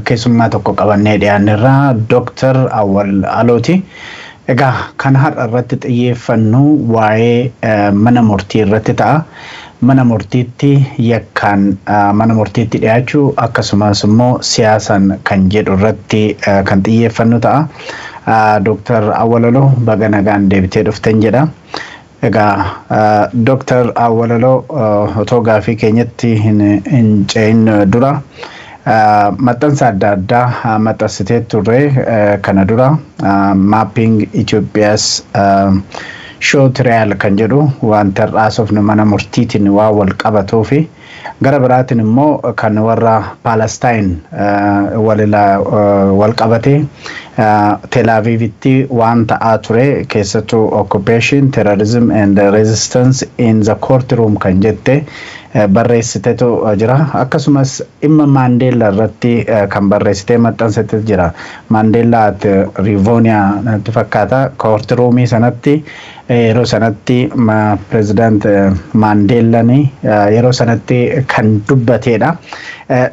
keessummaa tokko qabannee dhiyaanneerraa Dr. Awwal Alooti. Egaa kan har'a irratti xiyyeeffannu waa'ee mana murtii irratti ta'a. Mana murtiitti yakkaan mana murtiitti dhiyaachuu akkasumas immoo siyaasan kan jedhu irratti kan xiyyeeffannu ta'a. Dr. Awwal Aloo baga nagaan deebitee dhuftan jedha. Egaa Dr. Awwal Aloo otoo gaafii keenyatti hin ce'in dura maxxansa adda addaa maxxansitee turre kana dura mapping Ethiopia's show trial kan jedhu wanta raasofnu mana murtiitiin waa wal qabatuu fi gara biraatiin immoo kan warra Palestine wal qabatee Tel Avivitti waan ta'aa ture keessattuu occupation, terrorism and resistance in the courtroom kan jette barreessiteetu jira. Akkasumas imma Mandela irratti kan barreessitee maxxansitee jira. Mandela at Rivonia natti fakkaata courtroomii sanatti yeroo sanatti President Mandelani yeroo sanatti kan dubbateedha.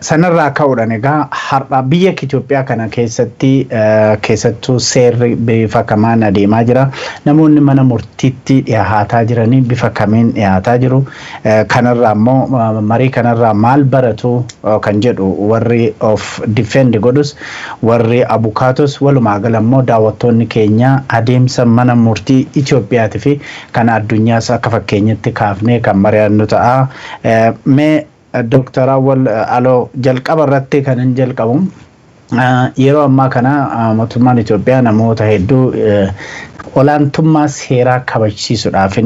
Sanarraa ka'uudhaan egaa har'a biyya Itoophiyaa kana keessattuu seerri bifa kamaan adeemaa jira. Namoonni mana murtiitti dhiyaataa jiranii bifa kamiin dhiyaataa jiru. Kanarraa immoo marii kanarraa maal baratu kan jedhu warri of defend godhus warri abukaatos walumaa gala immoo daawwattoonni keenya adeemsa mana murtii Itoophiyaatii fi kan addunyaas akka fakkeenyatti kaafnee kan mari'annu ta'a. Mee Dr. Awwal Aloo jalqaba irratti kan hin jalqabu yeroo ammaa kana mootummaan Itoophiyaa namoota hedduu olaantummaa seeraa kabachiisuudhaaf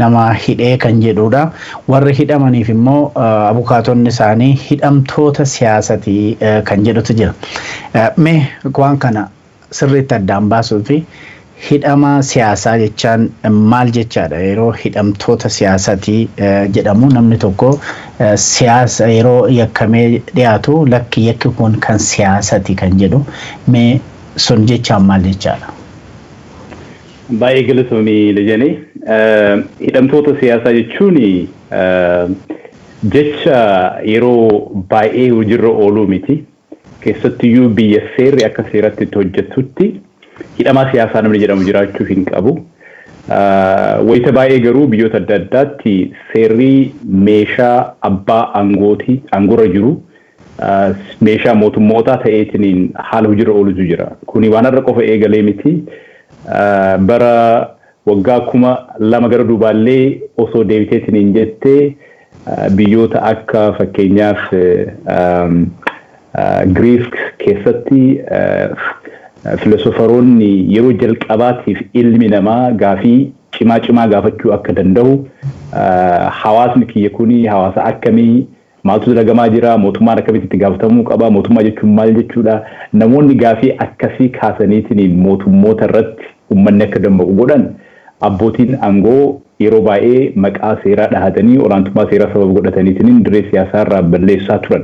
nama hidhee kan jedhudha. Warri hidhamaniif immoo abukaatonni isaanii hidhamtoota siyaasatii kan jedhutu jira. Mee waan kana sirriitti addaan baasuu fi hidhama siyaasaa jechaan maal jechaadha? Yeroo hidhamtoota siyaasatii jedhamu namni tokko siyaasa yeroo yakkamee dhiyaatu lakki yakki kun kan siyaasati kan jedhu mee sun jechaan maal jechaadha? Baay'ee galatoomii Lejanii. Hidhamtoota siyaasaa jechuun jecha yeroo baay'ee hojiirra ooluu miti. Keessattiyyuu biyya seerri akka seeratti hojjetutti hidhamaa siyaasaa namni jedhamu jiraachuu hin qabu. Wayita baay'ee garuu biyyoota adda addaatti seerri meeshaa abbaa aangoorra jiru meeshaa mootummootaa ta'eetiin haala hojiirra oolutu jira. Kuni waan har'a qofa eegalee miti. Bara waggaa 2000 gara duubaallee osoo deebiteetiin hin jettee biyyoota akka fakkeenyaaf Greece keessatti filosofaroonni yeroo jalqabaatiif ilmi namaa gaafii cimaa gaafachuu akka danda'u hawaasni kiyya kuni hawaasa akkamii maaltu dalagamaa jira mootummaan akkamitti itti gaafatamuu qaba mootummaa jechuun maal jechuudha namoonni gaafii akkasii kaasaniitiin mootummoota irratti uummanni akka dammaqu godhan abbootiin aangoo yeroo baay'ee maqaa seeraa dhahatanii olaantummaa seeraa sababa godhataniitiin dirree siyaasaa irraa balleessaa turan.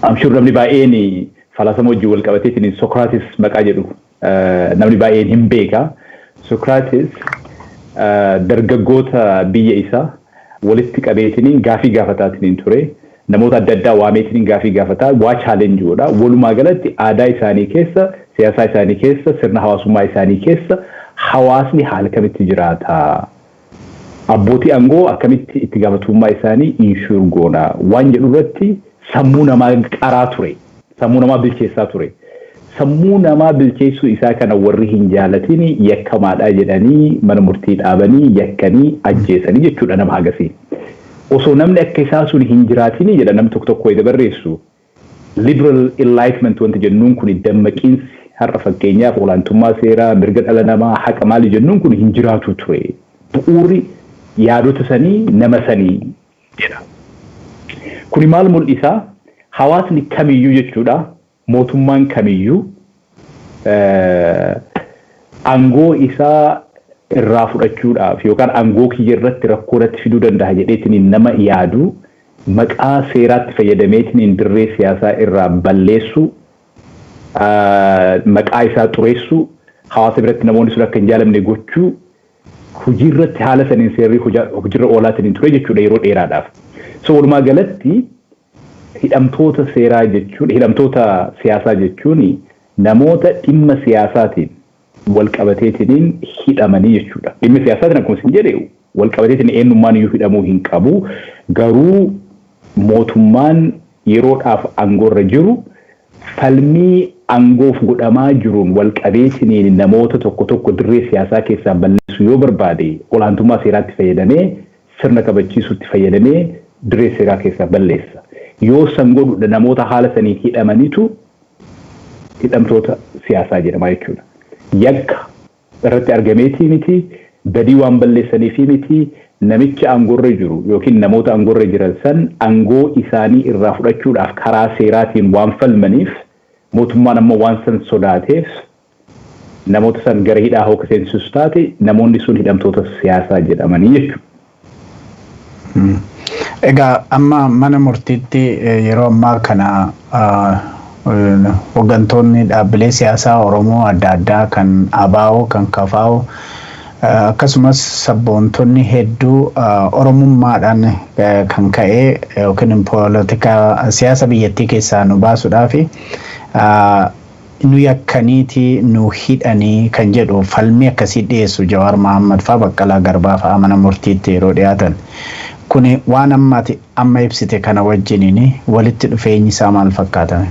Amshur namni baay'een falaasama wajjin wal qabateetiin Socrates maqaa jedhu namni baay'een hin beeka. Socrates dargaggoota biyya isaa walitti qabeetiin gaafii gaafataatiin ture. Namoota adda addaa waameetiin gaafii gaafataa waa challenge godha. Walumaa galatti aadaa isaanii keessa, siyaasaa isaanii keessa, sirna hawaasummaa isaanii keessa hawaasni haala kamitti jiraata? Abbootii aangoo akkamitti itti gaafatummaa isaanii inshuur goona? Waan jedhu irratti sammuu namaa qaraa ture. Sammuu namaa bilcheessaa ture. Sammuu namaa bilcheessuu isaa kana warri hin jaalatin yakkamaadha jedhanii mana murtii dhaabanii yakkanii ajjeesanii jechuudha nama agarsiisa. Osoo namni akka isaa sun hin jiraatin jedha namni tokko wayita barreessu. Liberal enlightenment wanti jennuun kun dammaqiinsi har'a fakkeenyaaf olaantummaa seeraa mirga dhala namaa haqa maali jennuun kun hin jiraatu ture. Bu'uurri yaadota sanii nama sanii jedha. Kuni maal mul'isa? Hawaasni kamiyyuu jechuudha mootummaan kamiyyuu aangoo isaa irraa fudhachuudhaaf yookaan aangoo kiyya irratti rakkoo irratti fiduu danda'a jedheetiin nama yaadu maqaa seeraatti fayyadameetiin dirree siyaasaa irraa balleessu maqaa isaa xureessu hawaasa biratti namoonni sun akka hin jaalamne gochuu hojii irratti haala saniin seerri hojiirra oolaatiin ture jechuudha yeroo dheeraadhaaf. So walumaa galatti hidhamtoota seeraa jechuun hidhamtoota siyaasaa jechuun namoota dhimma siyaasaatiin wal qabateetiin hidhamanii jechuudha. Dhimma siyaasaatiin akkuma isin jedhe wal qabateetiin eenyummaan iyyuu hidhamuu hin qabu. Garuu mootummaan yeroodhaaf aangoorra jiru falmii angoof godhamaa jiruun wal qabeetiin namoota tokko dirree siyaasaa keessaa balleessu yoo barbaade olaantummaa seeraatti fayyadamee sirna kabachiisutti fayyadamee dirree seeraa keessaa balleessa. Yoo san godhu namoota haala sanii hidhamanitu hidhamtoota siyaasaa jedhama jechuudha. Yakka irratti argameetii miti badii waan balleessaniifi miti namicha aangoorra jiru yookiin namoota aangoorra jiran san aangoo isaanii irraa fudhachuudhaaf karaa seeraatiin waan falmaniif mootummaan amma waan san sodaateef namoota san gara hidhaa hooka seensisu taate namoonni sun hidhamtoota siyaasaa jedhamanii jechuudha. Egaa amma mana murtiitti yeroo ammaa kana hooggantoonni dhaabbilee siyaasaa Oromoo adda addaa kan ABO kan KFO akkasumas sabboontonni hedduu Oromummaadhaan kan ka'e yookiin poolitikaa siyaasa biyyattii keessaa nu baasuudhaaf nu yakkaniiti nu hidhanii kan jedhu falmii akkasii dhiyeessu Jawaar Mohaammed fa'aa Baqqalaa Garbaa fa'aa mana murtiitti yeroo dhiyaatan. Kuni waan amma ibsite kana wajjiniin walitti dhufeenyi isaa maal fakkaata?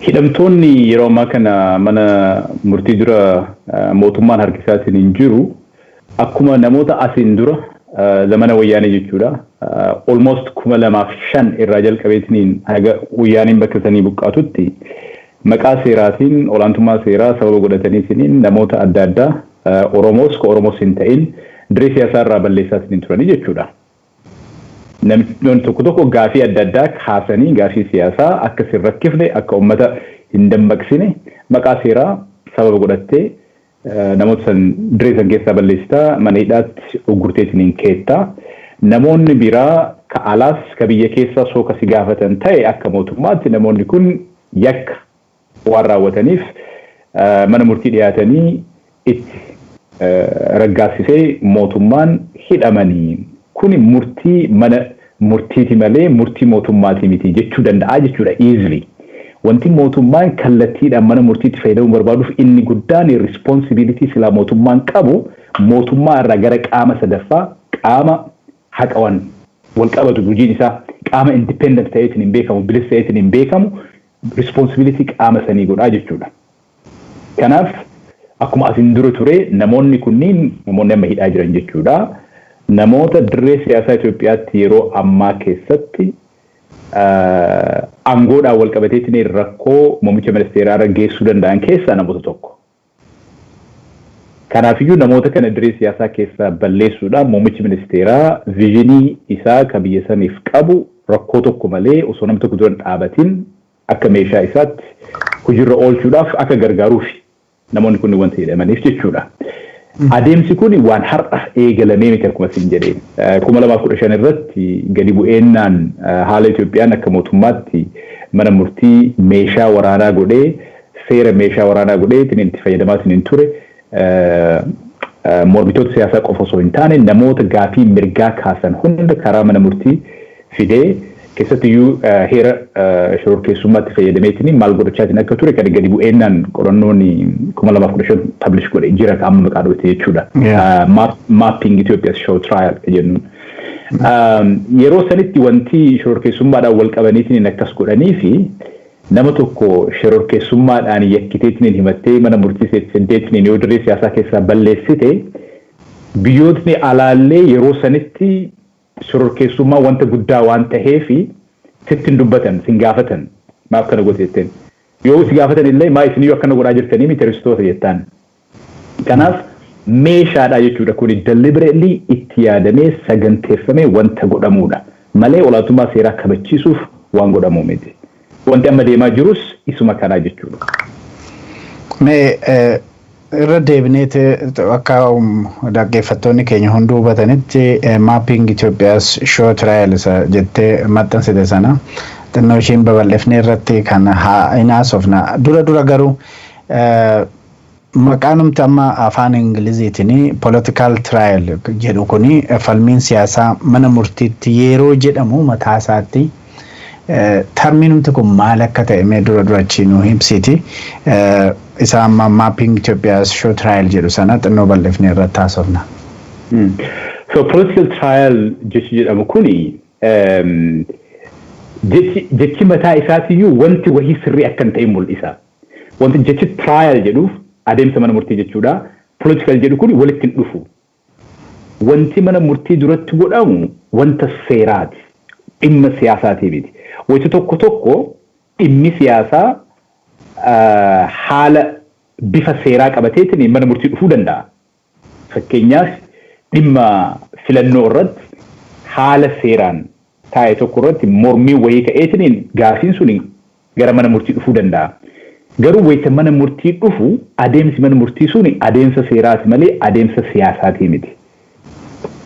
Hidhamtoonni yeroo ammaa kana mana murtii dura mootummaan harkisaatiin hin jiru akkuma namoota asiin dura zamana wayyaanee jechuudha. Almost 2005 irraa jalqabeetiin haga wayyaaniin bakka sanii buqqaatutti maqaa seeraatiin olaantummaa seeraa sababa godhataniitiin namoota adda addaa Oromoos ka Oromoos hin ta'in dirree siyaasaa irraa balleessaatiin turanii jechuudha. Namni tokko gaafii adda addaa kaasanii gaafii siyaasaa akka sin rakkifne akka uummata hin dammaqsine maqaa seeraa sababa godhattee namoota san dirree san keessaa balleessitaa mana hidhaatti uggurteetiin hin keettaa. Namoonni biraa ka alaas ka biyya keessaa soo kasi gaafatan ta'e akka mootummaatti namoonni kun yakka waan raawwataniif mana murtii dhiyaatanii itti raggaasisee mootummaan hidhamanii kuni murtii mana murtiiti malee murtii mootummaatii miti jechuu danda'a jechuudha easily. Wanti mootummaan kallattiidhaan mana murtiitti fayyadamuu barbaaduuf inni guddaan responsibility silaa mootummaan qabu mootummaa irraa gara qaama sadaffaa qaama haqawan wal qabatu gujiin isaa qaama independent ta'eetiin hin beekamu bilisa ta'eetiin hin beekamu responsibility qaama sanii godhaa jechuudha. Kanaaf akkuma asiin dura ture namoonni kunniin namoonni amma hidhaa jiran jechuudha. Namoota dirree siyaasaa Itoophiyaatti yeroo ammaa keessatti aangoodhaan wal qabateetiin rakkoo muummicha ministeeraa irra geessuu danda'an keessaa namoota tokko. Kanaafiyyuu namoota kana dirree siyaasaa keessaa balleessuudhaan muummichi ministeeraa viizinii isaa kan biyya saniif qabu rakkoo tokko malee osoo namni tokko dura dhaabatiin akka meeshaa isaatti hojiirra oolchuudhaaf akka gargaaruuf namoonni kun wanti jedhamaniif jechuudha. Adeemsi kun waan har'a eegalamee miti akkuma isin jedheen 2015 irratti gadi bu'eennaan haala Itoophiyaan akka mootummaatti mana murtii meeshaa waraanaa godhee seera meeshaa waraanaa godhee itti fayyadamaatiin hin ture mormitoota siyaasaa qofa osoo hin taane namoota gaafii mirgaa kaasan hunda karaa mana murtii fidee keessattiyyuu heera shororkeessummaatti fayyadameetiin maal godhachaatiin akka ture kan gadi bu'eennaan qorannoon 2015 publish godhe jira amma maqaa dhoofte jechuudha. Mapping Ethiopia's show trial jennuun. Yeroo sanitti wanti shororkeessummaadhaan wal qabaniitiin akkas godhanii fi nama tokko shororkeessummaadhaan yakkiteetiin himattee mana murtii seetteetiin yoo dirree siyaasaa keessaa balleessite biyyootni alaallee yeroo sanitti shororkeessummaa wanta guddaa waan ta'eefi sittin dubbatan sin gaafatan maaf kana godheetteen yoo si gaafatan illee maa isin akkana godhaa jirtanii miti terroristoota jettaan. Kanaaf meeshaadha jechuudha kun deliberately itti yaadamee saganteeffamee wanta godhamuudha malee olaantummaa seeraa kabachiisuuf waan godhamu miti. Wanti amma deemaa jirus isuma kanaa jechuudha. Irra deebineeti akka dhaggeeffattoonni keenya hunduu hubatanitti mapping Ethiopia's show trial jettee maxxansite sana xinnoo ishiin babal'ifnee irratti kan hin haasofna. Dura garuu maqaan numti amma afaan Ingiliziitiin political trial jedhu kuni falmiin siyaasaa mana murtiitti yeroo jedhamu mataa isaatti terminumti kun maal akka ta'e mee durachi nu himsiti. Isa amma mapping Ethiopia's show trial jedhu sana xinnoo bal'ifnee irratti haasofna. So political trial jechi jedhamu kuni jechi mataa isaatiiyyuu wanti wahii sirrii akkan ta'e mul'isa. Wanti jechi trial jedhuuf adeemsa mana murtii jechuudha. Political jedhu kuni walitti dhufu. Wanti mana murtii duratti godhamu wanta seeraati. Dhimma siyaasaati miti. Wanti tokko dhimmi siyaasaa haala bifa seeraa qabateetiin mana murtii dhufuu danda'a. Fakkeenyaaf dhimma filannoo irratti haala seeraan taa'e tokko irratti mormii wayii ka'eetiin gaafiin suni gara mana murtii dhufuu danda'a. Garuu wayita mana murtii dhufu adeemsi mana murtii suni adeemsa seeraati malee adeemsa siyaasaati miti.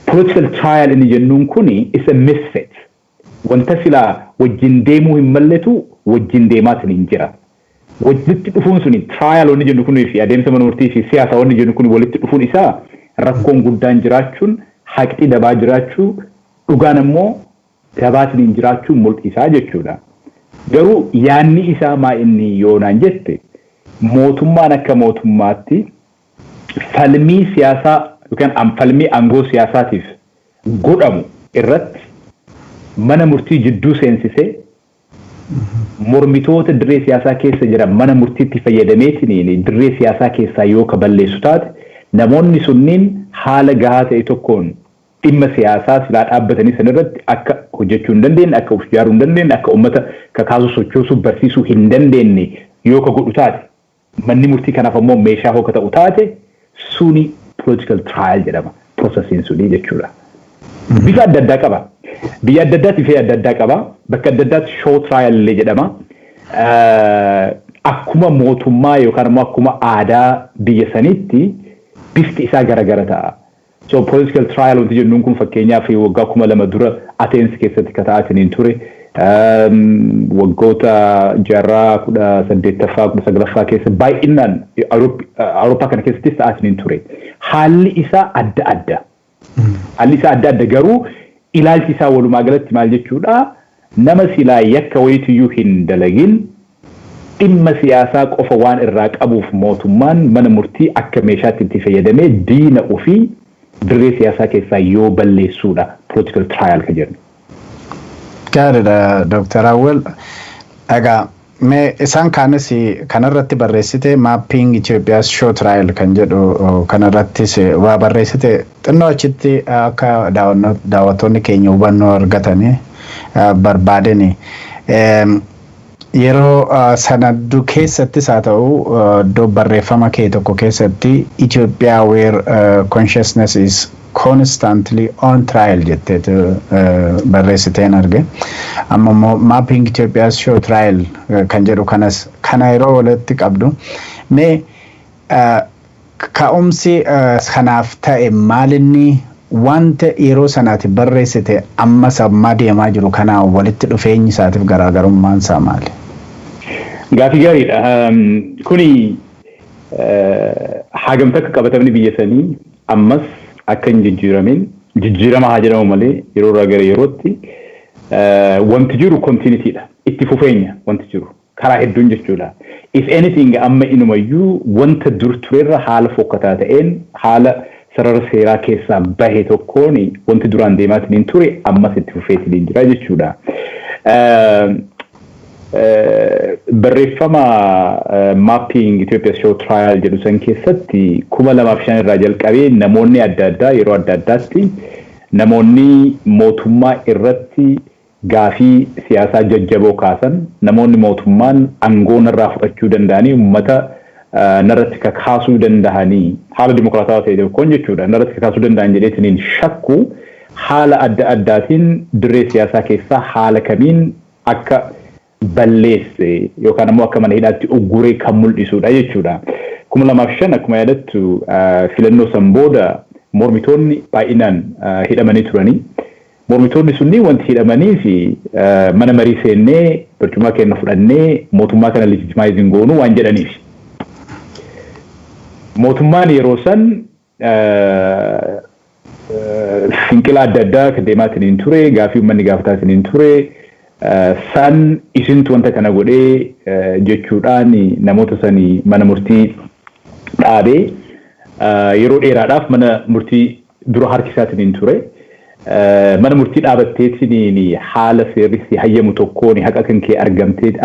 Political trial inni jennuun kuni is a misfit. Wanta silaa wajjin deemuu hin malletu wajjin deemaatiin hin jira. Walitti dhufuun suni trial wanni jennu kunii fi adeemsa mana murtii fi siyaasa wanni jennu kuni walitti dhufuun isaa rakkoon guddaan jiraachuun haqxii dabaa jiraachuu dhugaan immoo dabaatiin hin jiraachuu mul'isaa jechuudha. Garuu yaanni isaa maa inni yoonaan jette mootummaan akka mootummaatti falmii siyaasaa yookaan falmii aangoo siyaasaatiif godhamu irratti mana murtii jidduu seensisee mormitoota dirree siyaasaa keessa jiran mana murtiitti fayyadameetiin dirree siyaasaa keessaa yoo ka balleessu taate namoonni sunniin haala gahaa ta'e tokkoon dhimma siyaasaa silaa dhaabbatanii sanirratti akka hojjechuu hin dandeenye akka of ijaaruu hin dandeenye akka uummata kakaasuu sochoosuu barsiisuu hin dandeenye yoo ka godhu taate manni murtii kanaaf ammoo meeshaa hoo ka ta'u taate suni political trial jedhama processiin suni jechuudha. Bifa adda addaa qaba. Biyya adda addaatti fi adda addaa qaba. Bakka adda addaatti show trial illee jedhama. Akkuma mootummaa yookaan immoo akkuma aadaa biyya saniitti bifti isaa garagara ta'a. So political trial wanti jennuun kun fakkeenyaaf waggaa 2000 dura Athens keessatti ka ta'atiin ture. Waggoota jaarraa 18ffaa 19ffaa keessa baay'inaan Awurooppaa kana keessatti ta'atiin ture. Haalli isaa adda adda. Haalli isaa adda adda garuu ilaalchi isaa walumaa galatti maal jechuudha? Nama silaa yakka wayitiyyuu hin dalagin dhimma siyaasaa qofa waan irraa qabuuf mootummaan mana murtii akka meeshaatti itti fayyadamee diina ofii dirree siyaasaa keessaa yoo balleessuudha political trial ka jedhu. Gaariidha Dr. Awwal. Egaa mee isaan kaanis kanarratti barreessite mapping Ethiopia's show trial kan jedhu kanarrattis waa barreessite xinnoo achitti akka daawwattoonni keenya hubannoo argatanii barbaadani. Yeroo sanaddu keessattis haa ta'u iddoo barreeffama kee tokko keessatti Ethiopia where consciousness is constantly on trial jetteetu barreessiteen arge. Amma immoo mapping Ethiopia's show trial kan jedhu kana yeroo walitti qabdu mee ka'umsi kanaaf ta'e maalinni wanta yeroo sanaati barreessite ammas ammaa deemaa jiru kanaa walitti dhufeenyi isaatiif garaagarummaan isaa maali? Gaafii gaariidha. Kuni hagam takka qabatamni biyya sanii ammas akka hin jijjiiramin jijjiirama haa jedhamu malee yeroo irraa gara yerootti wanti jiru continuityidha. Itti fufeenya wanti jiru karaa hedduun jechuudha. If anything amma inumayyuu wanta dur turerra haala fokkataa ta'een haala sarara seeraa keessaa bahe tokkoon wanti duraan deemaatiin ture ammas itti fufeetiin jira jechuudha. Barreeffama mapping Ethiopia show trial jedhu san keessatti 2005 irraa jalqabee namoonni adda addaa yeroo adda addaatti namoonni mootummaa irratti gaafii siyaasaa jajjaboo kaasan namoonni mootummaan aangoo irraa fudhachuu danda'anii uummata narratti kakaasuu danda'anii haala dimokiraatawaa ta'e tokkoon jechuudha narratti kakaasuu danda'an jedheetiin shakku haala adda addaatiin dirree siyaasaa keessaa haala kamiin akka balleesse yookaan ammoo akka mana hidhaatti ugguree kan mul'isudha jechuudha. 2005 akkuma yaadattu filannoo san booda mormitoonni baay'inaan hidhamanii turanii. Mormitoonni sunni wanti hidhamanii fi mana marii seennee barcuma keenya fudhannee mootummaa kana legitimize goonu waan jedhaniif. Mootummaan yeroo san finqila adda addaa kan deemaatiin ture gaafii uummanni gaafataatiin ture san isintu wanta kana godhee jechuudhaan namoota sanii mana murtii dhaabee yeroo dheeraadhaaf mana murtii dura harkisaatiin ture. Mana murtii dhaabatteetiin haala seerrisi hayyamu tokkoon haqa kan kee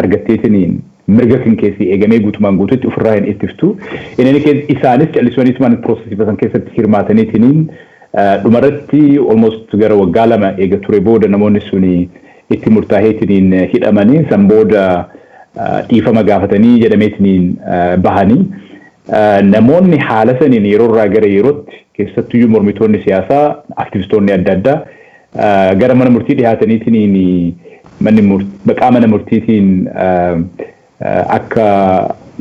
argatteetiin mirga kan keessi eegamee guutumaan guututti ofirraa hin ittiftu. Inni keessa isaanis callisoonis mana piroosesii san keessatti hirmaataniitiin dhumarratti almost gara waggaa 2 eega ture booda namoonni suni itti murtaaheetiin hidhamanii san booda dhiifama gaafatanii jedhameetiin bahanii. Namoonni haala saniin yeroo irraa gara yerootti keessattuu mormitoonni siyaasaa aktivistoonni adda addaa gara mana murtii dhiyaataniitiin maqaa mana murtiitiin akka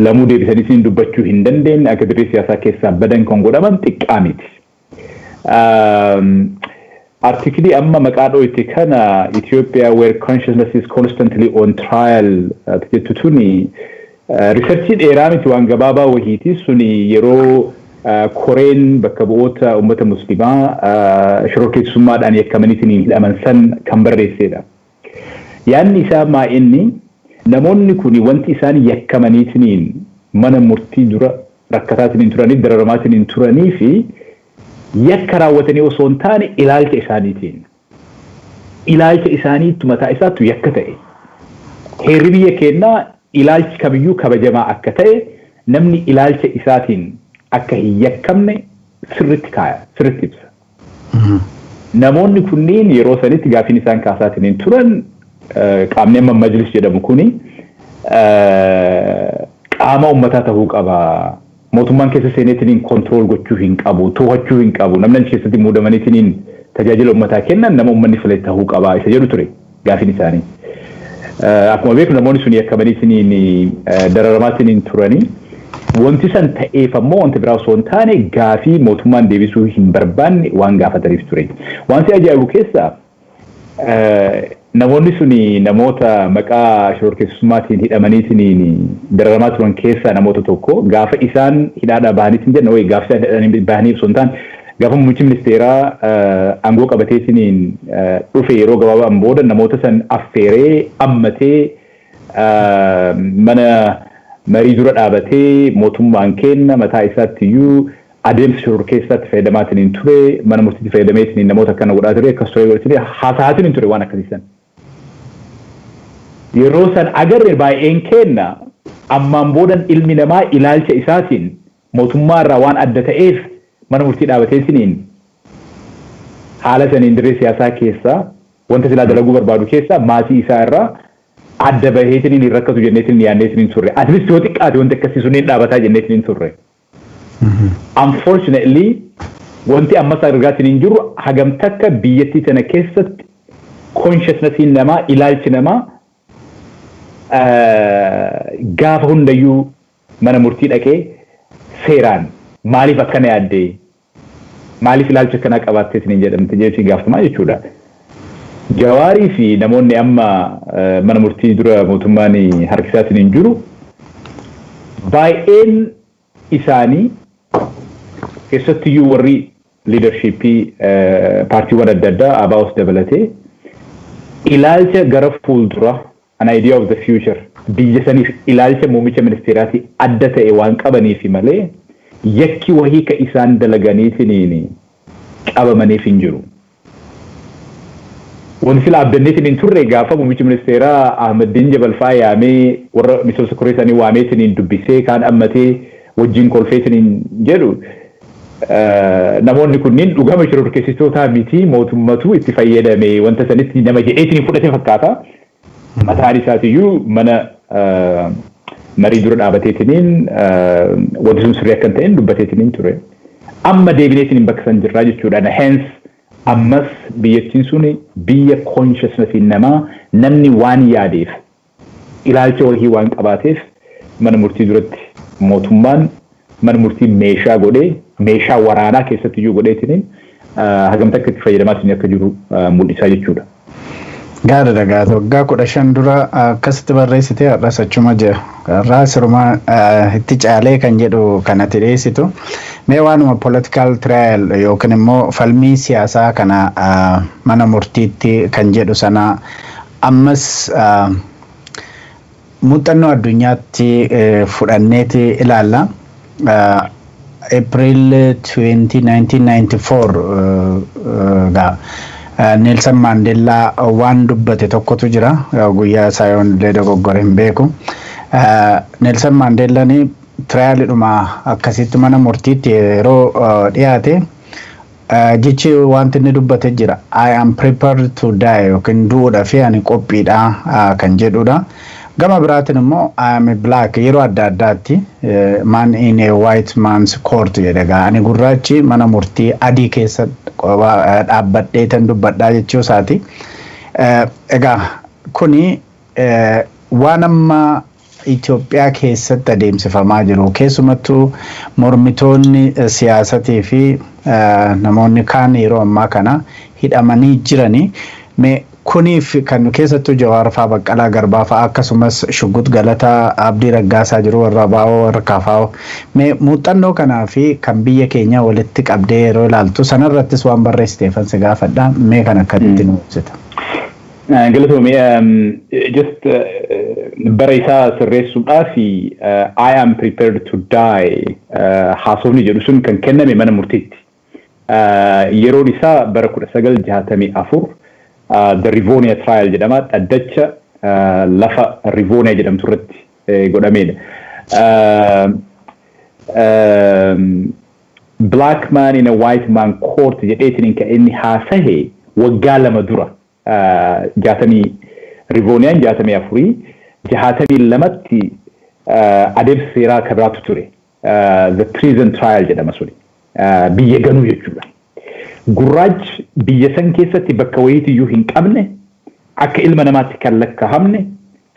lamuu deebisaniitiin dubbachuu hin dandeenye akka dirree siyaasaa keessaa badan kan godhaman xiqqaa miti. Artikilii amma maqaa dhooyte kana Ethiopia where consciousness is constantly on trial jettu tuni researchii dheeraa miti waan gabaabaa wahiiti suni yeroo koreen bakka bu'oota uummata muslimaa shororkeessummaadhaan yakkamaniitiin hidhaman san kan barreessedha. Yaanni isaa maa inni namoonni kun wanti isaan yakkamaniitiin mana murtii dura rakkataatiin turanii dararamaatiin turanii fi yakka raawwatanii osoo hin taane ilaalcha isaaniitiin ilaalcha isaaniitu mataa isaatu yakka ta'e. Heerri biyya keenyaa ilaalchi kamiyyuu kabajamaa akka ta'e namni ilaalcha isaatiin akka hin yakkamne sirritti kaaya sirritti ibsa. Namoonni kunniin yeroo sanitti gaafiin isaan kaasaatiin turan qaamni amma majlis jedhamu kuni qaama uummataa ta'uu qaba. Mootummaan keessa seeneetiin kontrool gochuu hin qabu, to'achuu hin qabu. Namni keessatti muudamaniitiin tajaajila uummataa kennan nama uummanni filee ta'uu qaba isa jedhu ture gaafiin isaanii. Akkuma beeku namoonni sun yakkamaniitiin dararamaatiin turanii wanti san ta'eef ammoo wanti biraa osoo hin taane gaafii mootummaan deebisuu hin barbaanne waan gaafataniif ture. Wanti ajaa'ibu keessaa namoonni suni namoota maqaa shororkeessummaatiin hidhamaniitiin dararamaa turan keessaa namoota tokko gaafa isaan hidhaadhaa bahaniitiin jenna wayii gaafa isaan hidhanii bahanii osoo hin taane gaafa muummichi ministeeraa aangoo qabateetiin dhufe yeroo gabaabaan booda namoota san affeeree ammatee mana marii dura dhaabatee mootummaan kenna mataa isaatti iyyuu adeemsa shororkeessaatti fayyadamaatiin ture mana murtiitti fayyadameetiin namoota akkana godhaa ture akkas ture godhatee haasa'aatiin ture waan akkasiisan. Yeroo san agarre baay'een kenna ammaan boodan ilmi namaa ilaalcha isaatiin mootummaa irraa waan adda ta'eef mana murtii dhaabateetiin haala saniin dirree siyaasaa keessaa wanta silaa dalaguu barbaadu keessaa maatii isaa irraa adda baheetiin hin rakkatu jenneetiin yaanneetiin turre. At least yoo xiqqaate wanti akkasii sunniin dhaabataa jenneetiin turre. Unfortunately wanti ammas argaatiin hin jiru hagam takka biyyattii sana keessatti consciousnessiin namaa ilaalchi namaa gaafa hundayyuu mana murtii dhaqee seeraan maaliif akkana yaaddee maaliif ilaalcha akkanaa qabaatteetiin hin jedhamte jechuun gaafatamaa jechuudha. Jawaarii fi namoonni amma mana murtii dura mootummaan harkisaatiin hin jiru baay'een isaanii keessattiyyuu warri liidarshiippii paartiiwwan adda addaa ABOs dabalatee ilaalcha gara fuuldura an idea of the future biyya saniif ilaalcha muummicha ministeeraati adda ta'e waan qabaniif malee yakki wahii ka isaan dalaganiitiin qabamaniif hin jiru. Wanti sila abdanneetiin hin turre gaafa muummichi ministeeraa Ahmadiin Jabalfaa yaamee warra miseensa koree isaanii waameetiin dubbisee kaan ammatee wajjin kolfeetiin jedhu namoonni kunniin dhugama shororkeessitootaa miti mootummatu itti fayyadame wanta sanitti nama jedheetiin fudhate fakkaata. Mataan isaatiyyuu mana marii dura dhaabateetiin wanti sun sirrii akka hin ta'in dubbateetiin ture. Amma deebineetiin bakka san jirraa jechuudha. Hence ammas biyyattiin sun biyya consciousnessiin namaa namni waan yaadeef ilaalcha wahii waan qabaateef mana murtii duratti mootummaan mana murtii meeshaa godhee meeshaa waraanaa keessattiyyuu godheetiin hagamta akka itti fayyadamaatiin akka jiru mul'isaa jechuudha. Gaariidha gaata waggaa 15 dura akkasitti barreessitee har'as achuma jira. Irraa sirumaa itti caalee kan jedhu kanatti dhiyeessitu. Mee waanuma political trial yookiin immoo falmii siyaasaa kana mana murtiitti kan jedhu sana ammas muuxannoo addunyaatti fudhanneeti ilaalla. April 1994 Nelson Mandela waan dubbate tokkotu jira guyyaa isaa yoon illee dogoggore hin beeku. Nelson Mandela ni trialidhuma akkasitti mana murtiitti yeroo dhiyaate jechi wanti inni dubbate jira. I am prepared to die yookiin du'uudhaaf ani qophiidha kan jedhudha. Gama biraatiin immoo I am black yeroo adda addaatti man in a white man's court jedha. Ani gurraachi mana murtii adii keessa dhaabbadhee tan dubbadhaa jechuu isaati. Egaa kuni waan amma Itoophiyaa keessatti adeemsifamaa jiru keessumattuu mormitoonni siyaasatii fi namoonni kaan yeroo ammaa kana hidhamanii jiranii kuniif kan keessattuu Jawaar fa'aa Baqqalaa Garbaa fa'aa akkasumas Shuggut Galataa Abdii Raggaasaa jiru warra baa'oo warra kaafaa muuxannoo kanaa fi kan biyya keenya walitti qabdee yeroo ilaaltu sanarrattis waan barreessiteefan si gaafadha mee kan akkamitti nu ibsita. Galatoomii just barreessaa sirreessuudhaaf I am prepared to die haasofni jedhu sun kan kenname mana murtiitti. Yeroon isaa bara 1964 the Rivonia trial jedhama dhaddacha lafa Rivonia jedhamtu irratti godhamedha. Black man in a white man court jedheetiin kan inni haasahe waggaa lama dura jaatanii Rivoniaan 64 lamatti adeemsa seeraa kabiraatu ture. The treason trial jedhama suni biyya ganuu jechuudha. Gurraachi biyya san keessatti bakka wayiitiyyuu hin qabne akka ilma namaatti kan lakkaa'amne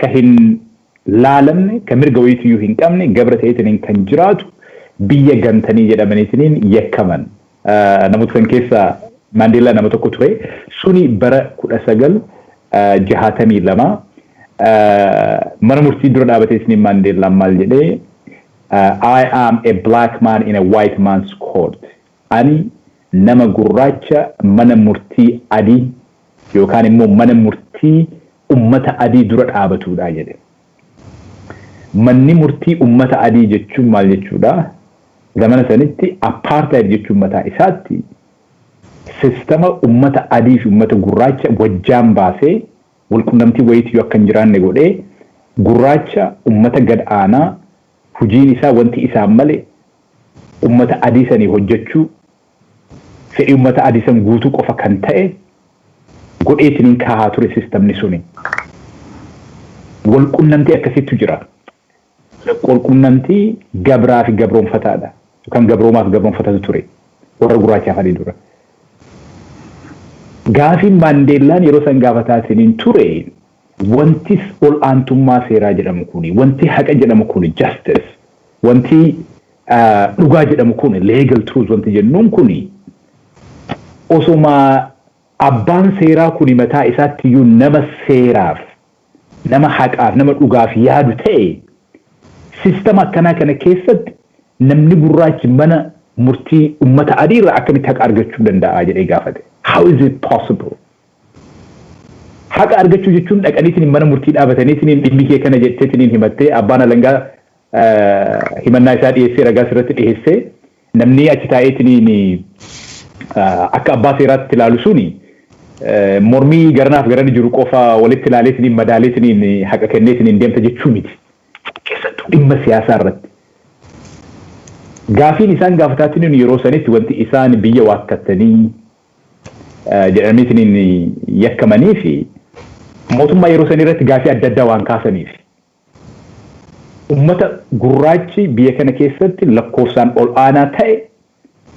kan hin laalamne kan mirga wayiitiyyuu hin qabne gabra ta'eetiin kan jiraatu biyya gantanii jedhamaniitiin yakkaman. Namoota san keessaa Mandela nama tokko ture suni bara 1962 mana murtii dura dhaabateetiin Mandela maal jedhee I am a black man in a white man's court. Ani nama gurraacha mana murtii adii yookaan immoo mana murtii ummata adii dura dhaabatudha jedhe. Manni murtii ummata adii jechuun maal jechuudha? Zamana sanitti apartheid jechuun mataa isaatti sistema ummata adii fi ummata gurraacha wajjaan baasee walqunnamtii wayiitii akka hin jiraanne godhee gurraacha ummata gad aanaa hujiin isaa wanti isaan malee ummata adii sanii hojjechuu fedhii ummata adii san guutuu qofa kan ta'e godheetiin kaahaa ture sistemni suni. Walqunnamtii akkasitti jira. Walqunnamtii gabraa fi gabroonfataadha. Yookaan gabroomaa fi gabroonfatatu ture. Warra gurraachaa fadii dura. Gaafiin Maandeellaan yeroo san gaafataatiin ture wanti ol aantummaa seeraa jedhamu kuni wanti haqa jedhamu kuni justice wanti dhugaa jedhamu kuni legal truth wanti jennuun kuni osoma abbaan seeraa kuni mataa isaatti iyyuu nama seeraaf nama haqaaf nama dhugaaf yaadu ta'e sistema akkanaa kana keessatti namni gurraachi mana murtii ummata adii irraa akkamitti haqa argachuu danda'a jedhee gaafate. How is it possible? Haqa argachuu jechuun dhaqaniitiin mana murtii dhaabataniitiin dhimmi kee kana jetteetiin himattee abbaan alangaa himannaa isaa dhiyeessee ragaa sirratti dhiyeessee namni achi taa'eetiin akka abbaa seeraatti ilaalu suni mormii garanaaf garani jiru qofa walitti ilaaleetiin madaaleetiin haqa kenneetiin deemta jechuu miti. Keessattuu dhimma siyaasaa irratti. Gaafiin isaan gaafataatiin yeroo sanitti wanti isaan biyya waakkatanii jedhaniitiin yakkamanii fi mootummaa yeroo san irratti gaafii adda addaa waan kaasaniif ummata gurraachi biyya kana keessatti lakkoofsaan ol aanaa ta'e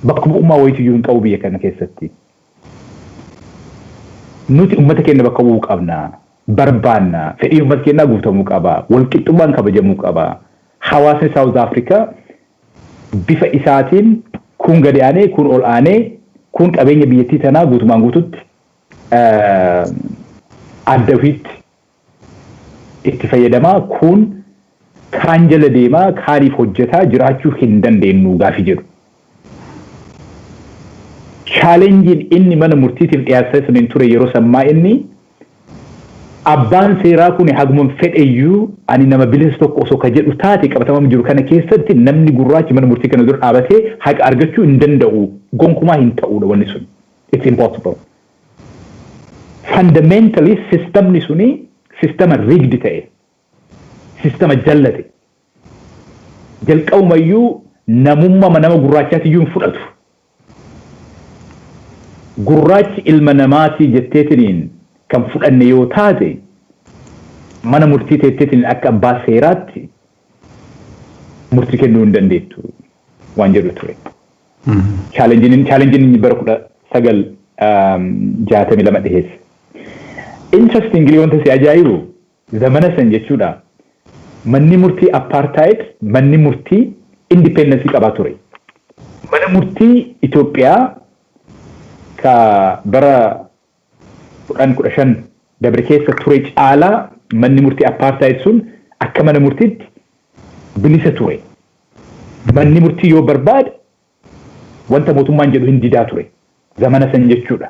bakka bu'ummaa wayitiyyuu hin qabu biyya kana keessatti. Nuti ummata keenya bakka bu'uu qabna, barbaanna, fedhii ummata keenyaa guutamuu qaba, walqixxummaan kabajamuu qaba. Hawaasni South Africa bifa isaatiin kun gadi aanee, kun ol aanee, kun qabeenya biyyattii tanaa guutumaan guututti adda ofiitti itti fayyadamaa kun kaan jala deemaa kaaniif hojjetaa jiraachuu hin dandeenyu gaafii jedhu. Chaalenjiin inni mana murtiitiif dhiyaatee saniin ture yeroo sammaa inni abbaan seeraa kun haguma fedheyyuu ani nama bilisa tokko osoo ka jedhu taate qabatama jiru kana keessatti namni gurraachi mana murtii kana dura dhaabatee haqa argachuu hin danda'u gonkumaa hin ta'uudha wanni sun it's impossible fundamentally systemni suni sistema rigged ta'e sistema jallate jalqabumayyuu namummaa nama gurraachaatiyyuu hin fudhatu gurraachi ilma namaatii jetteetiniin kan fudhanne yoo taate mana murtii teetteetiin akka abbaa seeraatti murtii kennuu hin dandeettu waan jedhu ture. Chaalenjiin bara 1962 dhiheesse. Interestingly wanta si ajaa'ibu zamana san jechuudha manni murtii apartheid manni murtii independence qabaa ture. Mana murtii Itoophiyaa ka bara 15 dabre keessa ture caalaa manni murtii apartheid sun akka mana murtiitti bilisa ture. Manni murtii yoo barbaade wanta mootummaan jedhu hin didaa ture zamana san jechuudha.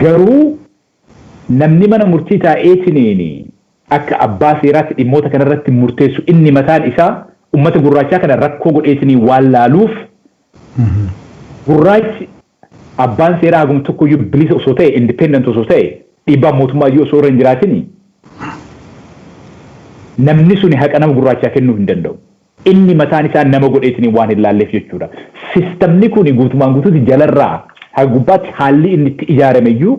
Garuu namni mana murtii taa'eetiniin akka abbaa seeraatti dhimmoota kanarratti murteessu inni mataan isaa ummata gurraachaa kana rakkoo godheetiniin waan laaluuf gurraachi abbaan seeraa hagum tokkoyyuu bilisa osoo ta'e independent osoo ta'e dhiibbaa mootummaa iyyuu osoo irra hin jiraatin namni suni haqa nama gurraachaa kennuu hin danda'u. Inni mataan isaa nama godheetiniin waan hin laalleef jechuudha. Sistemni kun guutumaan guutuutti jalarraa hagubbaatti haalli inni itti ijaarame iyyuu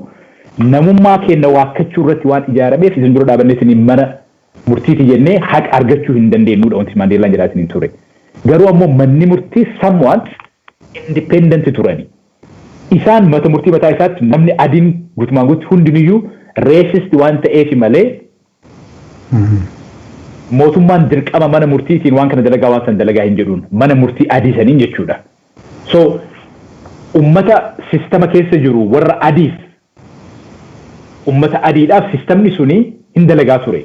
namummaa kenna waakkachuu irratti waan ijaarameef isin dura dhaabanneetiniin mana murtiiti jennee haqa argachuu hin dandeenyudha wanti Maandeellaan jedhaatiniin ture. Garuu ammoo manni murtii somewhat independent turani. Isaan mata murtii mataa isaatti namni adiin guutumaan guutuutti hundiniyyuu racist waan ta'eef malee mootummaan dirqama mana murtiitiin waan kana dalagaa waan san dalagaa hin jedhuun mana murtii adii saniin jechuudha. So ummata sistema keessa jiru warra adiif ummata adiidhaaf sistemni suni hin dalagaa ture.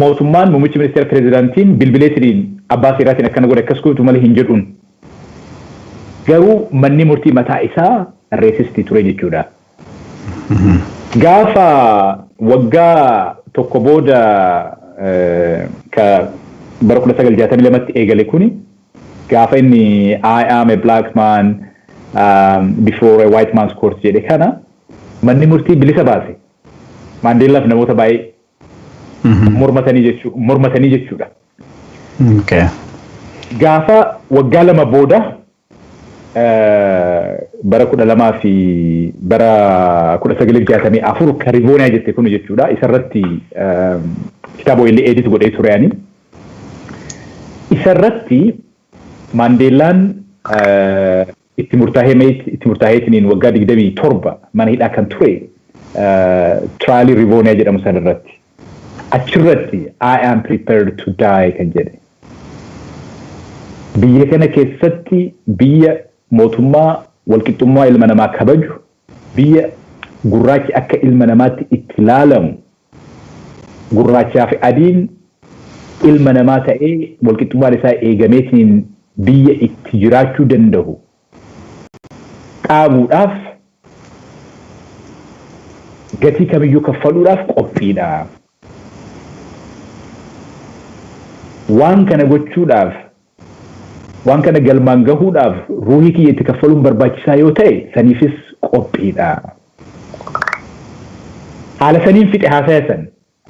Mootummaan muummichi ministeera pirezidaantiin bilbileetiniin abbaa seeraatiin akkana godhe akkas gootu malee hin jedhuun. Garuu manni murtii mataa isaa reesistii ture jechuudha. Gaafa waggaa tokko booda ka bara 1962tti eegale kuni gaafa inni I am a black man before a white man's court jedhe kana manni murtii bilisa baase. Maandeellaaf namoota baay'ee mormatanii jechuudha. Gaafa waggaa lama booda bara 12 fi bara 1964 ka Rivooniyaa jette kun jechuudha. Isarratti kitaaba illee edit godhee ture ani. Isarratti Maandeellaan itti murtaaheetiniin waggaa 27 mana hidhaa kan ture trial Rivooniyaa jedhamu sanarratti. Achirratti I am prepared to die kan jedhe. Biyya kana keessatti biyya mootummaa walqixxummaa ilma namaa kabaju biyya gurraachi akka ilma namaatti itti ilaalamu gurraachaa fi adiin ilma namaa ta'ee walqixxummaan isaa eegameetiin biyya itti jiraachuu danda'u dhaabuudhaaf gatii kamiyyuu kaffaluudhaaf qophiidha. Waan kana gochuudhaaf waan kana galmaan gahuudhaaf ruuhii kiyya itti kaffaluun barbaachisaa yoo ta'e saniifis qophiidha. Haala saniin fixe haasaya san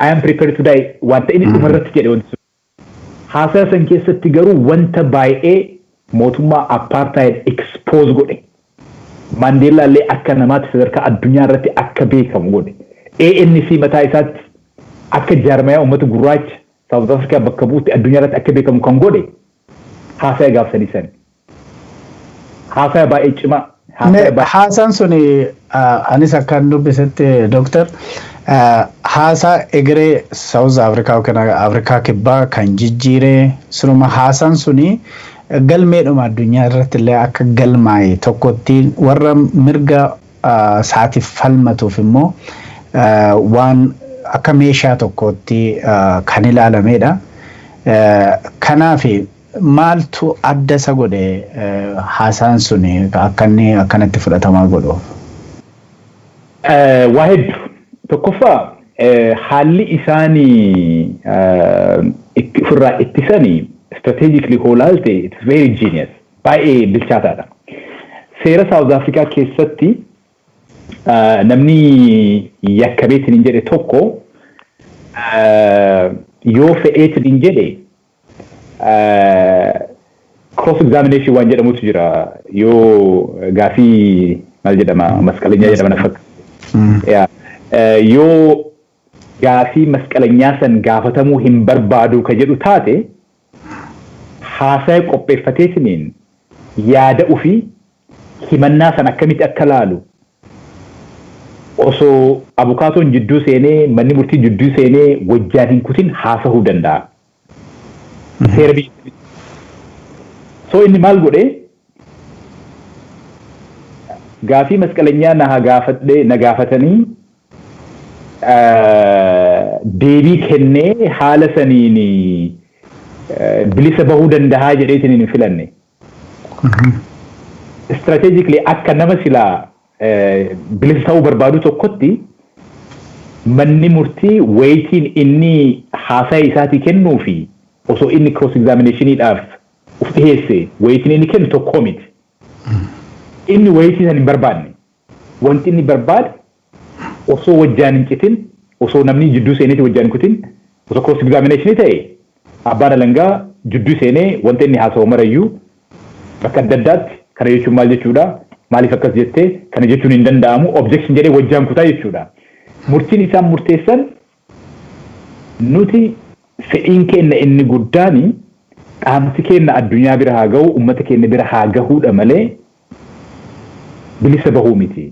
I am prepared to die wanta inni dhumarratti jedhe wanti sun. Haasaya san keessatti garuu wanta baay'ee mootummaa apartheid expose godhe. Maandeellaa illee akka namaatti sadarkaa addunyaa irratti akka beekamu godhe. ANC mataa isaatti akka jaarmayaa uummata gurraacha South Africa bakka buutti addunyaa irratti akka beekamu kan godhe haasaya gaafsanii san. Haasaya baay'ee cimaa. Haasaan suni anis akkan dubbisetti Dooktar haasaa egeree South Africa yookaan Afrikaa kibbaa kan jijjiiree sunuma haasaan suni galmeedhuma addunyaa irratti illee akka galmaa'e tokkotti warra mirga saatiif falmatuuf immoo waan akka meeshaa tokkotti kan ilaalamedha. Kanaaf maaltu adda isa godhe haasaan suni akkanatti fudhatamaa godhu? Waa hedduu tokkoffaa haalli isaanii ofirraa ittisanii strategically hoolaalte it's very genius. Baay'ee bilchaataadha. Seera South Africa keessatti namni yakkabeetiin jedhe tokko yoo fe'eetiin jedhe cross examination waan jedhamutu jira. Yoo gaafii maal jedhama masqalenyaa jedhama fakkaata. Yoo gaafii masqalenyaa san gaafatamuu hin barbaadu ka jedhu taate haasaa qopheeffateetiniin yaada ofii himannaa san akkamitti akka laalu osoo abukaatoon jidduu seenee manni murtii jidduu seenee wajjaan hin kutin haasa'uu danda'a. Seera biyya. So inni maal godhe gaafii masqalenyaa na gaafatanii deebii kennee haala saniin bilisa bahuu danda'a jedheetiin hin filanne. Strategically akka nama silaa bilisa ta'uu barbaadu tokkotti manni murtii weetiin inni haasaa isaatii kennuu fi osoo inni cross examinationiidhaaf uf dhiyeesse weetiin inni kennu tokko miti. Inni weetii san hin barbaanne. Wanti inni barbaade osoo wajjaan hin citin osoo namni jidduu seeneeti wajjaan hin kutin osoo cross examinationii ta'e abbaan alangaa jidduu seenee wanta inni haasa'u marayyuu bakka adda addaatti kana jechuun maal jechuudha? Maaliif akkas jettee kana jechuun hin danda'amu objection jedhee wajjaan kutaa jechuudha. Murtiin isaan murteessan nuti fedhiin keenya inni guddaani dhaamsi keenya addunyaa bira haa ga'u ummata keenya bira haa gahuudha malee bilisa bahuu miti.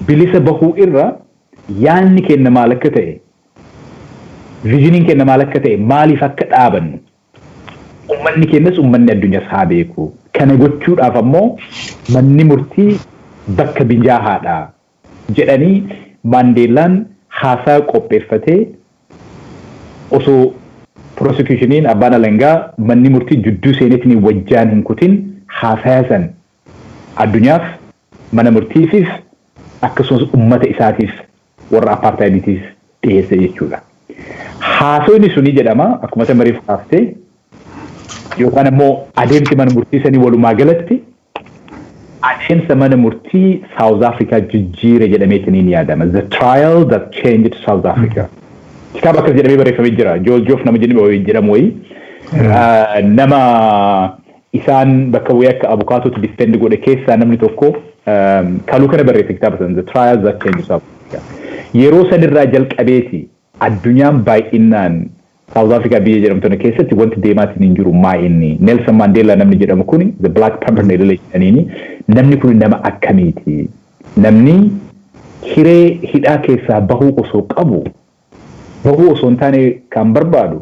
Bilisa bahuu irra yaanni keenya maal akka ta'e viijiniin keenya maal akka ta'e maaliif akka dhaabannu ummanni keenyas ummanni addunyaas haa beeku. Kana gochuudhaaf ammoo manni murtii bakka binjaahaadha jedhanii Maandeellaan haasaa qopheeffatee osoo prosecutionin abbaan alangaa manni murtii jidduu seeneetiin wajjaan hin kutin haasaa san addunyaaf mana murtiifis akkasumas ummata isaatiif warra apartheidiitiif dhiyeesse jechuudha. Haasawni suni jedhama akkuma tamariif kaaftee yookaan ammoo adeemsi mana murtii sanii walumaa galatti adeemsa mana murtii South Africa jijjiire jedhameetiin yaadama. The trial that changed South Africa. Kitaaba akkas jedhamee barreeffamee jira. Joof nama jedhamu wayii. Nama isaan bakka wayii akka abukaatootti defend godhe keessaa namni tokko kaluu kana barreesse kitaaba sana. The trial that changed South Africa. Yeroo sanirraa jalqabeeti addunyaan baay'inaan South Africa biyya jedhamtu keessatti wanti deemaatiin hin jiru maa inni Nelson Mandela namni jedhamu kuni the Black Panther jedhaniini namni kun nama akkamiiti namni hiree hidhaa keessaa bahuu osoo qabu bahuu osoo hin taane kan barbaadu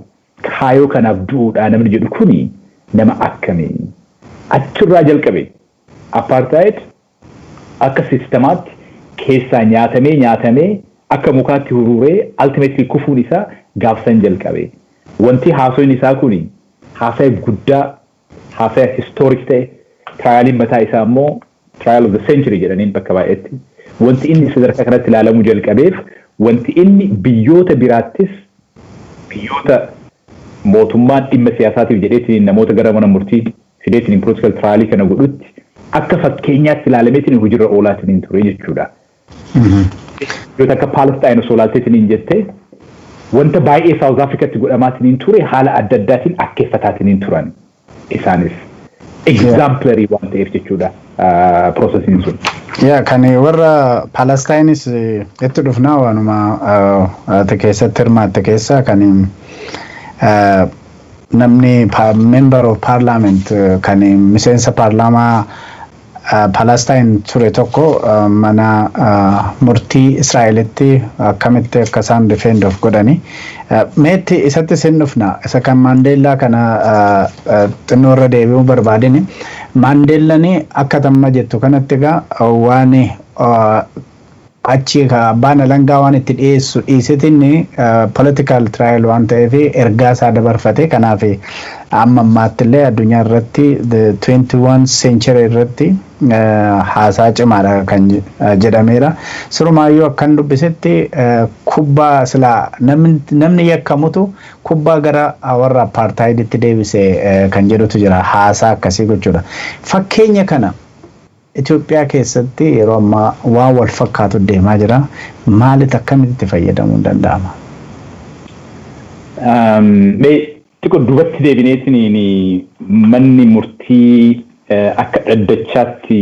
kaayoo kanaaf du'uudha namni jedhu kuni nama akkamii achirraa jalqabe apartheid akka sistemaatti keessaa nyaatamee akka mukaatti hururee ultimately kufuun isaa gaafsan jalqabe. Wanti haasoin isaa kuni haasaa guddaa haasaa historic ta'e trialiin mataa isaa ammoo trial of the century jedhaniin bakka baay'eetti. Wanti inni sadarkaa kanatti ilaalamuu jalqabeef wanti inni biyyoota biraattis biyyoota mootummaan dhimma siyaasaatiif jedheetiin namoota gara mana murtii fideetiin political trialii kana godhutti akka fakkeenyaatti ilaalameetiin hojiirra oolaatiin ture jechuudha. Yoo akka Palestine osoo ilaalteetiin jettee wanta baay'ee South Africaatti godhamaatiin ture haala adda addaatiin akkeeffataatiin turan isaanis exemplary waan ta'eef jechuudha processiin sun. Kan warra Palestineis itti dhufnaa waanuma keessatti hirmaatte keessaa kan namni member of parliament kan miseensa paarlaamaa Palestine ture tokko mana murtii Israa'elitti akkamitti akka isaan defend of godhani meetti isatti sin dhufna isa kan Maandeellaa kana xinnoo irra deebi'uu barbaadini Maandeellani akka tamma jettu kanatti egaa waan achi abbaan alangaa waan itti dhiyeessu dhiisetiin political trial waan ta'eef ergaa isaa dabarfate kanaaf amma ammaatti illee addunyaa irratti the 21st century irratti haasaa cimaadha kan jedhameera. Surumaayyuu akkan dubbisetti kubbaa silaa namni yakkamutu kubbaa gara warra apartheiditti deebise kan jedhutu jira haasaa akkasii gochuudha. Fakkeenya kana Itoophiyaa keessatti yeroo ammaa waan wal fakkaatu deemaa jira. Maalitti akkamitti fayyadamuu danda'ama? Xiqqoo duubatti deebineetiin manni murtii akka dhaddachaatti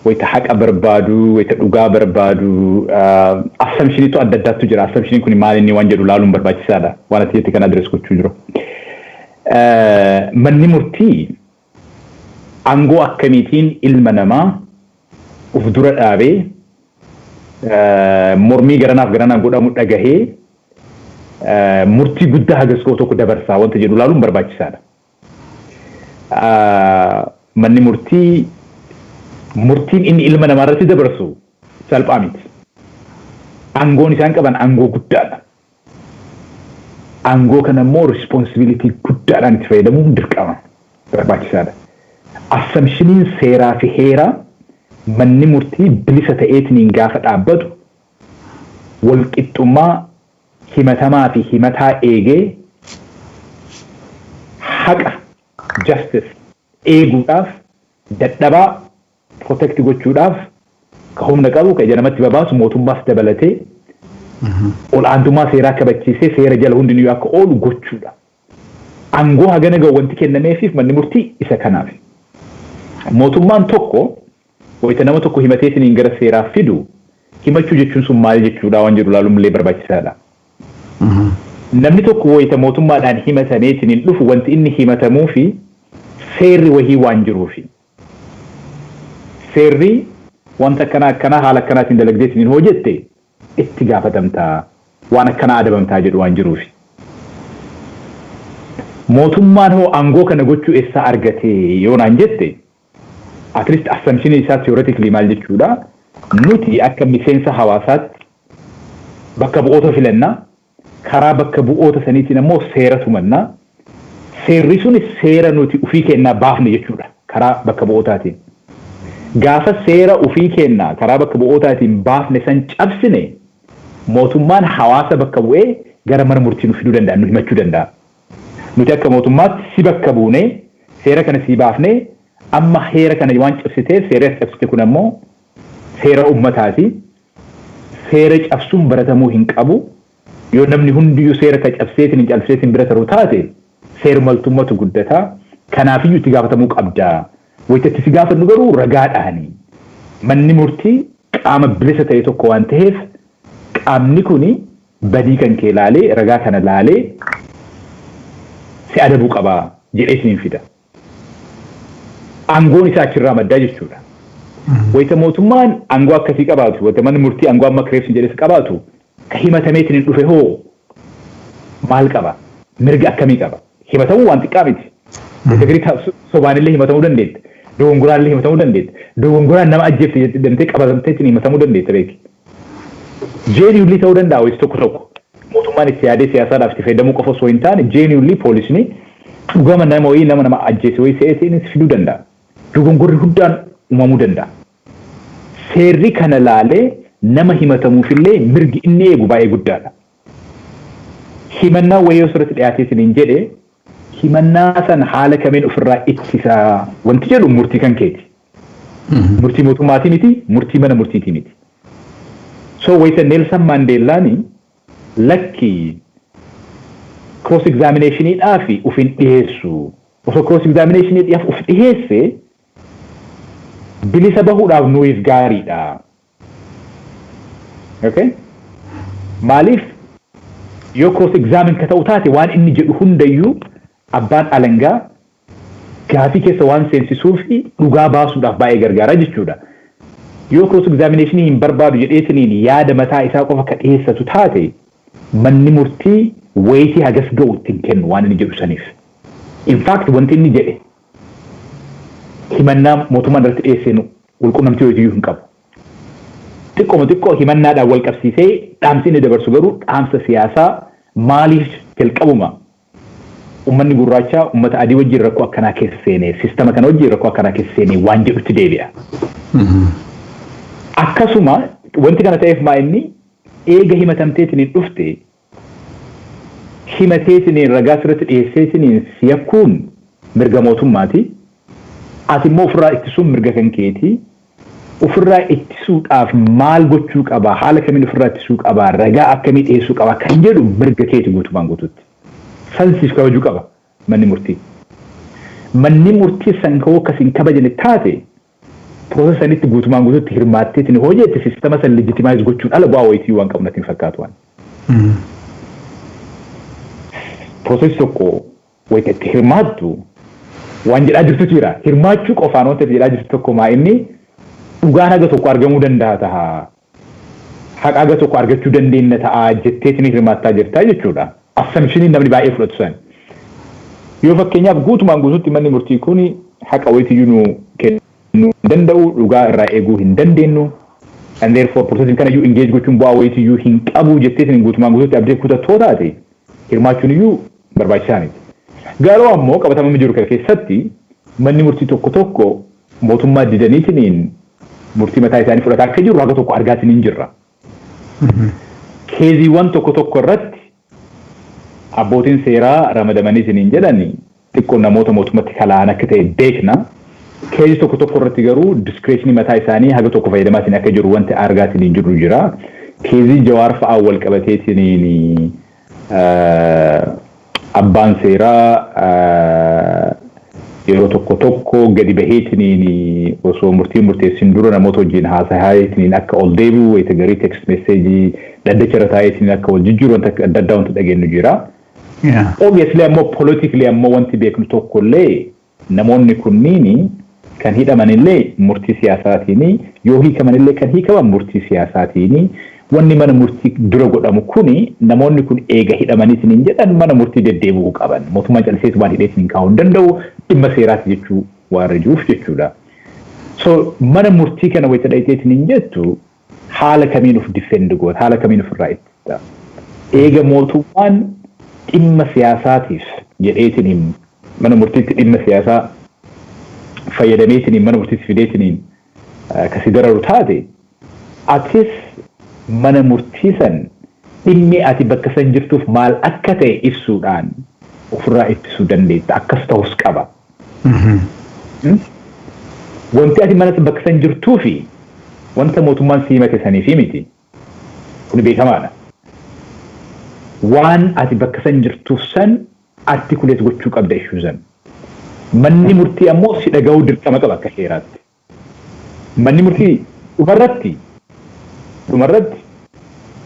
wayita haqa barbaadu wayita dhugaa barbaadu assumptionitu adda addaatu jira. Assumptioniin kun maal inni waan jedhu laaluun barbaachisaadha waan ati jetti kan adres gochuu jiru. Manni murtii aangoo akkamiitiin ilma namaa uf dura dhaabee mormii garanaan godhamu dhagahee murtii guddaa hagaskoo tokko dabarsaa wanta jedhu laaluun barbaachisaadha. Manni murtiin inni ilma namaa irratti dabarsu salphaa miti. Aangoon isaan qaban aangoo guddaadha. Aangoo kana immoo responsibility guddaadhaan itti fayyadamuun dirqama barbaachisaadha. Assumptioniin seeraa fi heeraa manni murtii bilisa ta'eetiin gaafa dhaabbatu walqixxummaa himatamaa fi himataa eegee haqa justice eeguudhaaf dadhabaa protect gochuudhaaf ka humna qabu ka namatti babaasu mootummaas dabalatee ol'aantummaa seeraa kabachiisee seera jala hundinuu akka oolu gochuudha. Aangoo hagana ga'u wanti kennameefiif manni murtii isa kanaaf. Mootummaan tokko wayita nama tokko himateetiin gara seeraa fidu himachuu jechuun sun maal jechuudha waan jedhu laaluun illee barbaachisaadha. Namni tokko wayita mootummaadhaan himatameetiin dhufu wanti inni himatamuu fi seerri wahii waan jiruufi. Seerri wanta akkanaa haala akkanaatiin dalagdeetiin hojjette itti gaafatamtaa waan akkanaa adabamtaa jedhu waan jiruufi. Mootummaan hoo aangoo kana gochuu eessaa argate yoo naan jette at least assumption isaa theoretically maal jechuudha nuti akka miseensa hawaasaatti bakka bu'oota filannaa karaa bakka bu'oota saniitiin ammoo seera tumannaa seerri sun seera nuti ufii kennaa baafne jechuudha karaa bakka bu'ootaatiin. Gaafa seera ufii kennaa karaa bakka bu'ootaatiin baafne san cabsine mootummaan hawaasa bakka bu'ee gara mana murtii nu fiduu danda'a nu himachuu danda'a. Nuti akka mootummaatti si bakka buunee seera kana si baafnee amma heera kana waan cabsitee seera cabsite kun ammoo seera ummataati. Seera cabsuun baratamuu hin qabu. Yoo namni hundiyyuu seera ka cabseetiin hin cabseetiin bira taruu taate seerumaltummatu guddataa. Kanaafiyyuu itti gaafatamuu qabdaa. Wayita itti si gaafannu garuu ragaadhaani. Manni murtii qaama bilisa ta'e tokko waan ta'eef qaamni kuni badii kan kee laalee ragaa kana laalee si adabuu qabaa jedhee isiniin fida. Aangoon isaa achirraa maddaa jechuudha. Wayita mootummaan aangoo akkasii qabaatu, wayita manni murtii aangoo amma kireefsin jedhes qabaatu, ka himatameetiin hin dhufe hoo maal qaba? Mirga akkamii qaba? Himatamuu waan xiqqaa miti. Wayita sobaanillee himatamuu dandeetta. Dogongoraallee himatamuu dandeetta. Dogongoraan nama ajjeefte jedhamtee qabatamteetiin himatamuu dandeetta beeki. Jeeniyullee ta'uu danda'a wayita tokko. Mootummaan itti yaadee siyaasaadhaaf itti fayyadamuu qofa osoo hin taane jeeniyullee poolisni dhugama nama wayii nama ajjeese wayii se'eetiin fiduu danda'a. Dogongorri guddaan uumamuu danda'a. Seerri kana laalee nama himatamuufillee mirgi inni eegu baay'ee guddaadha. Himannaa wayii osirratti dhiyaateetiin hin jedhe himannaa san haala kamiin ofirraa ittisaa wanti jedhu murtii kan keeti. Murtii mootummaatii miti, murtii mana murtiitii miti. So wayita Neelsan Maandeellaani lakki cross examinationiidhaaf uf hin dhiyeessu. Osoo cross examinationiidhaaf uf dhiyeesse bilisa bahuudhaaf nuuf gaariidha. Okay? Maaliif yoo cross examine ka ta'u taate waan inni jedhu hundayyuu abbaan alangaa gaafii keessa waan seensisuu fi dhugaa baasuudhaaf baay'ee gargaara jechuudha. Yoo cross examination hin barbaadu jedheetiniin yaada mataa isaa qofa ka dhiyeessatu taate manni murtii wayitii hagas ga'u ittiin kennu waan inni jedhu saniif. In fact wanti inni jedhe himannaa mootummaan irratti dhiyeessinu walqunnamtii hojiiyyuu hin qabu. Xiqqoo himannaadhaan wal qabsiisee dhaamsi inni dabarsu garuu dhaamsa siyaasaa maaliif jalqabuma ummanni gurraacha ummata adii wajjin rakkoo akkanaa keessa seenee sistema kana wajjin rakkoo akkanaa keessa seenee waan jedhutti deebi'a. Akkasuma wanti kana ta'eef maa inni eega himatamteetiin dhufte himateetiin ragaa sirriitti dhiyeesseetiin siyakkuun mirga mootummaati. Ati immoo ofirraa ittisuun mirga kan keeti. Ofirraa ittisuudhaaf maal gochuu qaba? Haala kamiin ofirraa ittisuu qaba? Ragaa akkamii dhiyeessuu qaba? Kan jedhu mirga keeti guutumaan guututti. Sansiif kabajuu qaba manni murtii. Manni murtii san ka'uu akkasiin kabajani taate piroosesa sanitti guutumaan guututti hirmaatteetiin hojjette sistema san legitimaayiz gochuun ala bu'aa wayitii waan qabu natti hin fakkaatu waan. Piroosessi tokko wayitatti hirmaattu waan jedhaa jirtu jira. Hirmaachuu qofaan wanta jedhaa jirtu tokko maa inni dhugaan haga tokko argamuu danda'a ta'a. Haqa haga tokko argachuu dandeenya ta'a jetteetiin hirmaattaa jirtaa jechuudha. Assumption namni baay'ee fudhatu san. Yoo fakkeenyaaf guutumaan guututti manni murtii kun haqa wayitiyyuu nu kennuu hin danda'u, dhugaa irraa eeguu hin dandeenyu. And therefore processing kana iyyuu engage gochuun bu'aa wayitiyyuu hin qabu jetteetiin guutumaan guututti abdii kutatoo taate hirmaachuun iyyuu barbaachisaa miti. Garuu ammoo qabatama jiru kana keessatti manni murtii tokko mootummaa didaniitiin murtii mataa isaanii fudhataa akka jiru haga tokko argaatiin hin jirra. Keeziiwwan tokko irratti abbootiin seeraa ramadamaniitiin hin jedhani xiqqoo namoota mootummatti kalaan akka ta'e beekna. Keezii tokko irratti garuu discretionii mataa isaanii haga tokko fayyadamaatiin akka jiru wanti argaatiin hin jiru jira. Keezii Jawaar fa'aa wal qabateetiin abbaan seeraa yeroo tokko gadi baheetiin osoo murteessin dura namoota wajjin haasa'aatiin akka ol deebi'u wayita garii text message dhaddacha irra taa'eetiin akka wal jijjiiru wanta adda addaa wanta dhageenyu jira. Obviously ammoo politically ammoo wanti beeknu tokkollee namoonni kunniin kan hidhamanillee murtii siyaasaatiin yoo hiikamanillee kan hiikaman murtii siyaasaatiin wanni mana murtii dura godhamu kuni namoonni kun eega hidhamaniitiin hin jedhan mana murtii deddeebi'uu qaban. Mootummaan calliseetu waan hidheetiin kaa'uu hin danda'u dhimma seeraati jechuu waan rajuuf jechuudha. So mana murtii kana wayita dhayiteetiin hin jettu haala kamiin of defend goota, haala kamiin ofirraa ittisa. Eega mootummaan dhimma siyaasaatiif jedheetiin mana murtiitti dhimma siyaasaa fayyadameetiin mana murtiitti fideetiin kasi dararu taate atis mana murtii san dhimmi ati bakka san jirtuuf maal akka ta'e ibsuudhaan ofirraa ittisuu dandeetta. Akkas ta'us qaba. Wanti ati mana bakka san jirtuu fi wanta mootummaan si himate sanii fi miti. Kun beekamaadha. Waan ati bakka san jirtuuf san artikuleet gochuu qabda ishuu san. Manni murtii ammoo si dhaga'uu dirqama qaba akka seeraatti. Manni murtii dhumarratti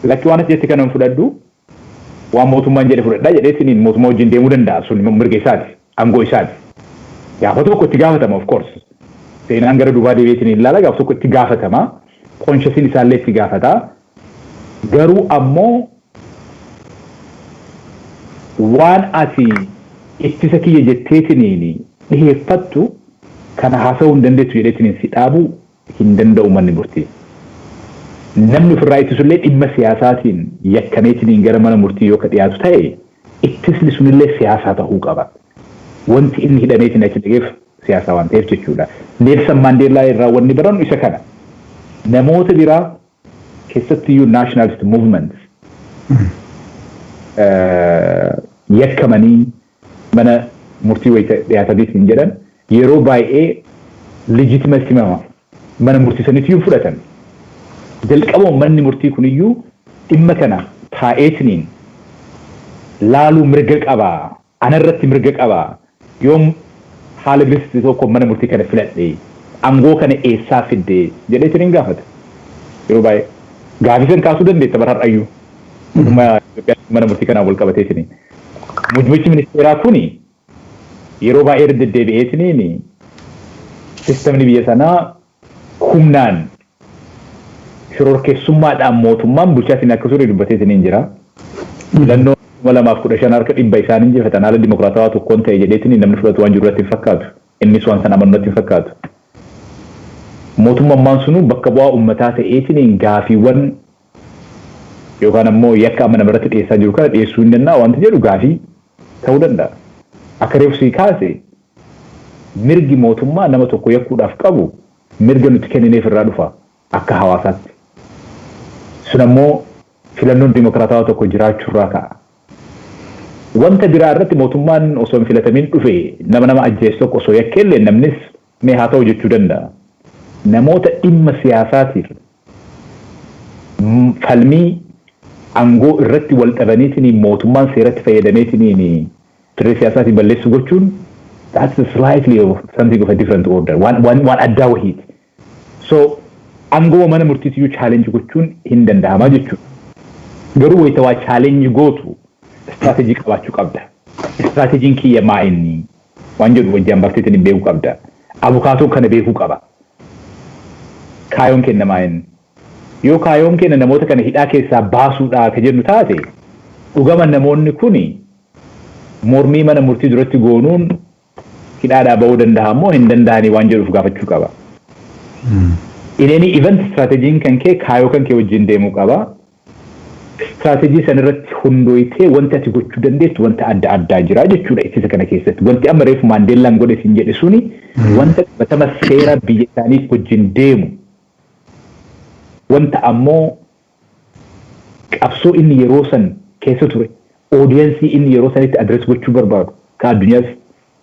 lakki waan asitti kanan fudhadhu waan mootummaan jedhe fudhadhaa jedheetiin mootummaa wajjin deemuu danda'a sun mirga isaati, aangoo isaati. Gaafa tokko itti gaafatama of course. Seenaan gara duubaa deebiitiin ilaala gaafa tokko itti gaafatama. Konshasiin isaallee itti gaafata. Garuu ammoo waan ati ittisa kiyya jetteetiin dhiheeffattu kana haasa'uu hin dandeettu jedheetiin si dhaabuu hin danda'u manni murtii. Namni ofirraa ittisullee dhimma siyaasaatiin yakkameetiin gara mana murtii yoo ka dhiyaatu ta'e ittisni sunillee siyaasaa ta'uu qaba. Wanti inni hidhameetiin achi dhageef siyaasaa waan ta'eef jechuudha. Neelsan Maandeellaa irraa wanni barannu isa kana. Namoota biraa keessattiyyuu nationalist movements yakkamanii mana murtii wayita dhiyaataniitiin jedhan yeroo baay'ee legitimacy mana murtii saniitiin fudhatan. Jalqaba manni murtii kuniyyuu dhimma kana taa'eetiin laaluu mirga qabaa, anarratti mirga qabaa. Yoom haala bilisii tokko mana murtii kana filadhe, aangoo kana eessaa fidde jedheetiin hin gaafata. Yeroo baay'ee gaafii san kaasuu dandeessa bara har'ayyuu. Mana murtii kanaan wal qabateetiin. Muummichi ministeeraa kuni yeroo baay'ee deddeebi'eetiin sistemni biyya sanaa humnaan shororkeessummaadhaan mootummaan bulchaatiin akka ture dubbateetiin hin jira. Filannoo 2015 harka dhibba isaan injifatan haala dimokiraatawaa tokkoon ta'e jedheetiin namni fudhatu waan jiru irratti hin fakkaatu. Innis waan sana amanuu hin fakkaatu. Mootummaan sunu bakka bu'aa uummataa ta'eetiin gaafiiwwan yookaan ammoo yakka amma namarratti dhiyeessaa jiru kana dhiyeessuu hin danda'a wanti jedhu gaafii ta'uu danda'a. akka reefsi kaase mirgi mootummaa nama tokko yakkuudhaaf qabu mirga nuti kennineef irraa dhufa akka hawaasaatti. Sun ammoo filannoon dimokiraatawaa tokko jiraachuurraa ka'a. Wanta biraa irratti mootummaan osoo hin filatamin dhufe nama ajjeesu tokko osoo yakkeellee namnis mee haa ta'u jechuu danda'a. Namoota dhimma siyaasaatiif falmii aangoo irratti wal dhabaniitiin mootummaan seeratti fayyadameetiin dirree siyaasaatiin balleessu gochuun that's slightly of something of a different order. Waan addaa wahiiti. So aangoo mana murtiitiyyuu challenge gochuun hin danda'amaa jechuudha. Garuu wayita waa challenge gootu strategy qabaachuu qabda. Strategiin kiyya maa inni waan jedhu wajjin barteetiin beekuu qabda. Abukaatoon kana beekuu qaba. Kaayoon kenna maa inni. Yoo kaayoon kenna namoota kana hidhaa keessaa baasuudhaa ka jennu taate dhugama namoonni kuni mormii mana murtii duratti goonuun hidhaadhaa ba'uu danda'a moo hin danda'anii waan jedhuuf gaafachuu qaba. In any event strategiin kan kee kaayoo kan kee wajjin deemuu qaba. Strategii sanirratti hundooyitee wanti ati gochuu dandeessu wanta adda addaa jira jechuudha ittisa kana keessatti. Wanti amma reefu Maandeellaan godhe siin jedhe suni wanta qabatama seera biyya isaaniif wajjin deemu. Wanta ammoo qabsoo inni yeroo san keessa ture oodiyensii inni yeroo sanitti adres gochuu barbaadu ka addunyaas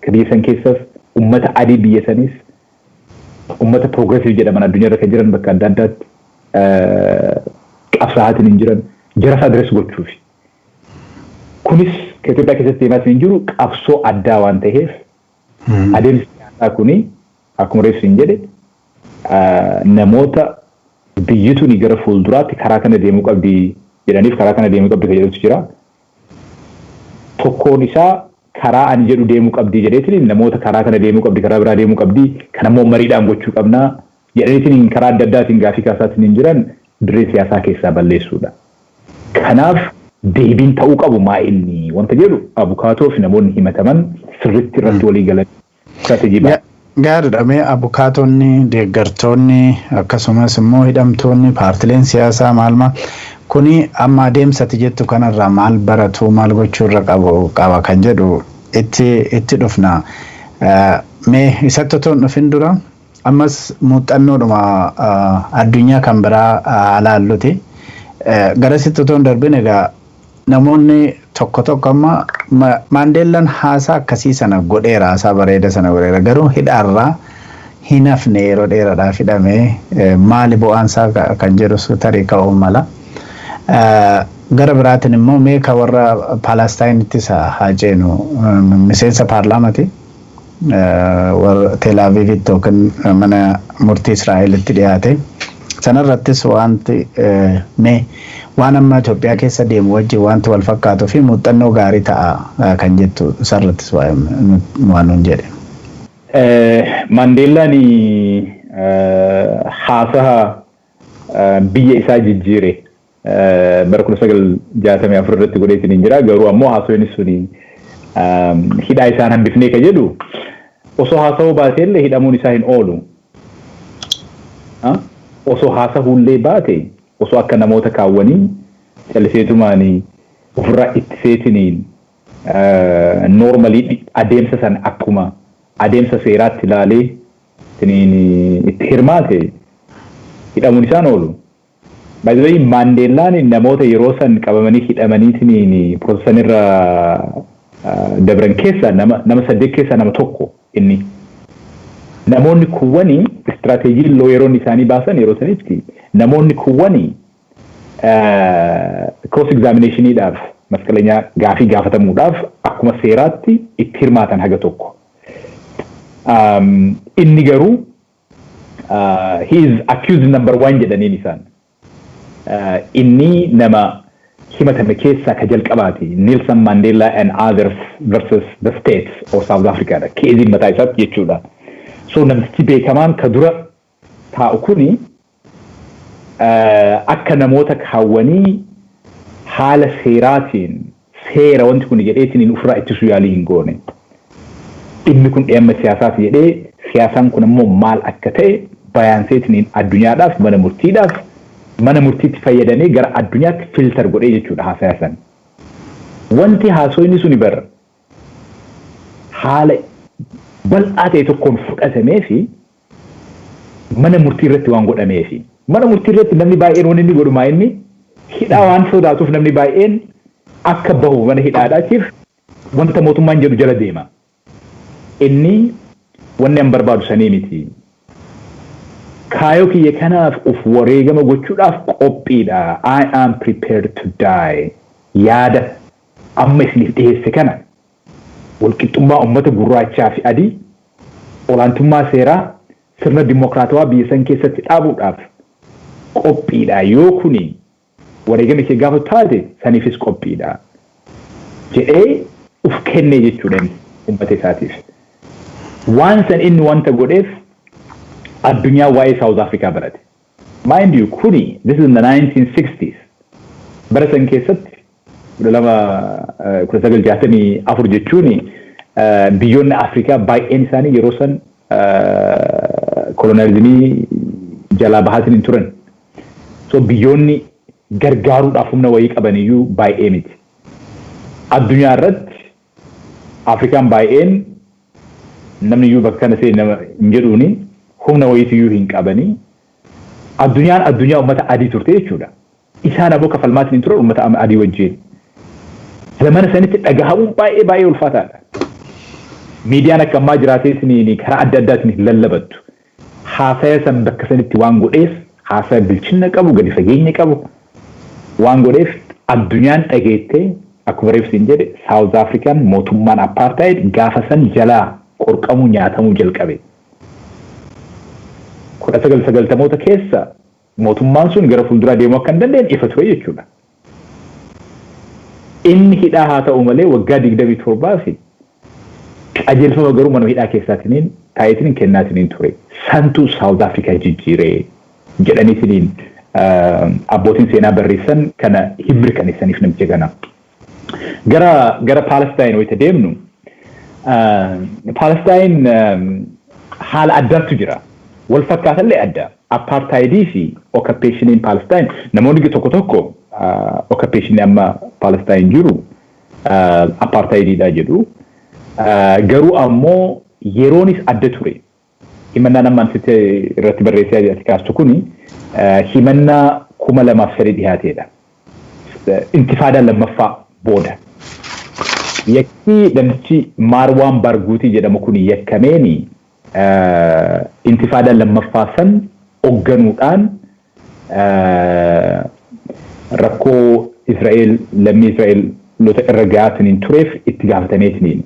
ka biyya san keessas ummata adii biyya sanis ummata progressive jedhaman addunyaarra kan jiran bakka adda addaatti qabsaa'aatiin hin jiran jaras adres gochuuf. Kunis Itoophiyaa keessatti deemaa hin jiru qabsoo addaa waan ta'eef adeemsi siyaasaa kuni akkuma reefsi hin jedhe namoota biyyituun gara fuulduraatti karaa kana deemuu qabdi jedhaniif karaa kana deemuu qabdi jedhutu jira. Tokkoon isaa karaa ani jedhu deemuu qabdi jedheetiin namoota karaa kana deemuu qabdi karaa biraa deemuu qabdi kan ammoo mariidhaan gochuu qabnaa jedhaniitiin karaa adda addaatiin gaafii kaasaatiin hin jiran dirree siyaasaa keessaa balleessuudha. Kanaaf deebiin ta'uu qabu maa inni wanta jedhu abukaatoo fi namoonni himataman sirriitti irratti walii galan strateejii ba'a. Gaariidha. Mee abukaatonni deeggartoonni akkasumas immoo hidhamtoonni paartileen siyaasaa maal kuni amma adeemsati jettu kanarraa maal baratu maal gochuurra qaba kan jedhu itti dhufna. Mee isatti otoo hin dhufin dura ammas muuxannoodhuma addunyaa kan biraa alaalluti. Garasitti otoo hin darbin egaa namoonni tokko amma Maandeellaan haasaa akkasii sana godheera haasaa bareeda sana godheera garuu hidhaarraa hin hafne yeroo dheeraadhaaf hidhamee maali bu'aansaa kan jedhu tarii ka'uu mala. Gara biraatiin immoo meeqa warra Paalastaayinittis haa ceenu miseensa paarlaamaati warra Teel Aviivitti yookiin mana murtii Israa'elitti dhiyaate sanarrattis wanti mee waan amma Itoophiyaa keessa deemu wajjin wanti wal fakkaatuu fi muuxannoo gaarii ta'a kan jettu sarrattis waan nun jedhe. Maandeellaan haasaa biyya isaa jijjiire bara 1964 irratti godheetiin hin jira garuu ammoo haasawni suni hidhaa isaan hambifnee ka jedhu osoo haasawuu baateellee hidhamuun isaa hin oolu. Osoo haasawullee baate osoo akka namoota kaawwanii calliseetumaanii ofirraa ittiseetiniin normally adeemsa san akkuma adeemsa seeraatti ilaalee itti hirmaate hidhamuun isaan oolu. By the way, Maandeellaan namoota yeroo san qabamanii hidhamaniitiin piroosesan irra dabran keessaa nama 8 keessaa nama tokko inni. Namoonni kuwwanii istirateejiin looyeroonni isaanii baasan yeroo sanitti namoonni kuwwanii cross examinationidhaaf masqalenyaa gaafii gaafatamuudhaaf akkuma seeraatti itti hirmaatan haga tokko. Inni garuu he is accused number 1 jedhaniin isaan. Inni nama himatame keessaa ka jalqabaati Nelson Mandela and others versus the states of South Africa dha. Keeziin mataa isaatti jechuudha. So namtichi beekamaan ka dura taa'u kuni akka namoota kaawwanii haala seeraatiin seera wanti kun jedheetiin ofirraa ittisuu yaalii hin goone. Dhimmi kun dhimma siyaasaati jedhee siyaasaan kun ammoo maal akka ta'e bayaanseetiin addunyaadhaaf mana murtiitti fayyadamee gara addunyaatti filter godhee jechuudha haasayasan. Wanti haasawni suni bara haala bal'aa ta'e tokkoon fudhatamee fi mana murtii irratti waan godhamee fi mana murtii irratti namni baay'een waan inni godhumaa inni hidhaa waan sodaatuuf namni baay'een akka bahu mana hidhaadhaatiif wanta mootummaan jedhu jala deema. Inni wanni an barbaadu sanii miti. Kaayoo kiyya kanaaf uf wareegama gochuudhaaf qophiidha. I am prepared to die. Yaada amma isiniif dhiyeesse kana walqixxummaa uummata gurraachaa fi adii olaantummaa seeraa sirna dimokiraatawaa biyya san keessatti dhaabuudhaaf qophiidha. Yoo kuni wareegama kee gaafa taate saniifis qophiidha jedhee uf kennee jechuudha uummata isaatiif. Waan san inni wanta godheef addunyaa waa'ee South Africa barate. Mind you, kuni this is in the 1960s. Bara san keessatti 1964 jechuun biyyoonni Afrikaa baay'een isaanii yeroo san kolonializimii jalaa bahaatiin turan. So biyyoonni gargaaruudhaaf humna wayii qaban iyyuu baay'ee miti. Addunyaa irratti Afrikaan baay'een namni iyyuu bakka kana seenaa hin jedhuuni humna wayii iyyuu hin qabanii. Addunyaan addunyaa uummata adii turte jechuudha. Isaan aboo kafalmaatiin turan uummata adii wajjin. Zamana sanitti dhagahamuun baay'ee ulfaataadha. Miidiyaan akka ammaa jiraateetiin karaa adda addaatiin lallabattu. Haasaya san bakka sanitti waan godheef haasaya bilchina qabu gadi fageenya qabu waan godheef addunyaan dhageettee akkuma reefsiin jedhe South African mootummaan apartheid gaafa san jalaa qorqamuu nyaatamuu jalqabe. 1990moota keessa mootummaan sun gara fuulduraa deemuu akka hin dandeenye ifa ture jechuudha. Inni hidhaa haa ta'u malee waggaa 27 fi qajeelfama garuu mana hidhaa keessaatiin taayitiin kennaatiin ture. Santu South Africa jijjiiree jedhaniitiin abbootiin seenaa barreessan kana hin mirkaneessaniif namicha kana. Gara Palestine wayita deemnu Palestine haala addaatu jira. Wal fakkaatallee adda. Apartheidii fi occupationiin Palestine namoonni tokko occupationiin amma Palestine jiru apartheidiidha jedhu. Garuu ammoo yeroonis adda ture. Himannaan ammaan sitti irratti barreessee ati kaastu kuni himannaa 2003 dhiyaateedha. Intifaadaan lammaffaa booda. Yakki namichi Marwaan Barguutii jedhamu kuni yakkameeni intifaadaan lammaffaa san hoogganuudhaan rakkoo Israa'el lammii Israa'el lota irra ga'aatiin tureef itti gaafatameetiin.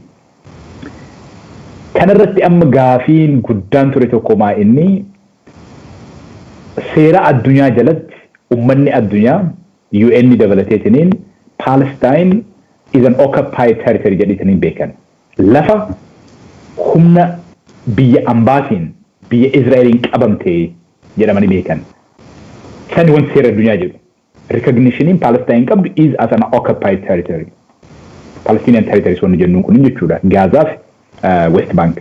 Kanarratti amma gaafiin guddaan ture tokko maa inni seera addunyaa jalatti ummanni addunyaa UN dabalateetiin Palestine is an occupied territory jedhanii beekan. Lafa humna biyya ambaatiin biyya Israa'eliin qabamte jedhamanii beekan. Sani wanti seera addunyaa jedhu. Recognitionin Palestine qabdu is as an occupied territory. Palestinian territory sonu jennuun kun jechuudha. Gaza fi West Bank.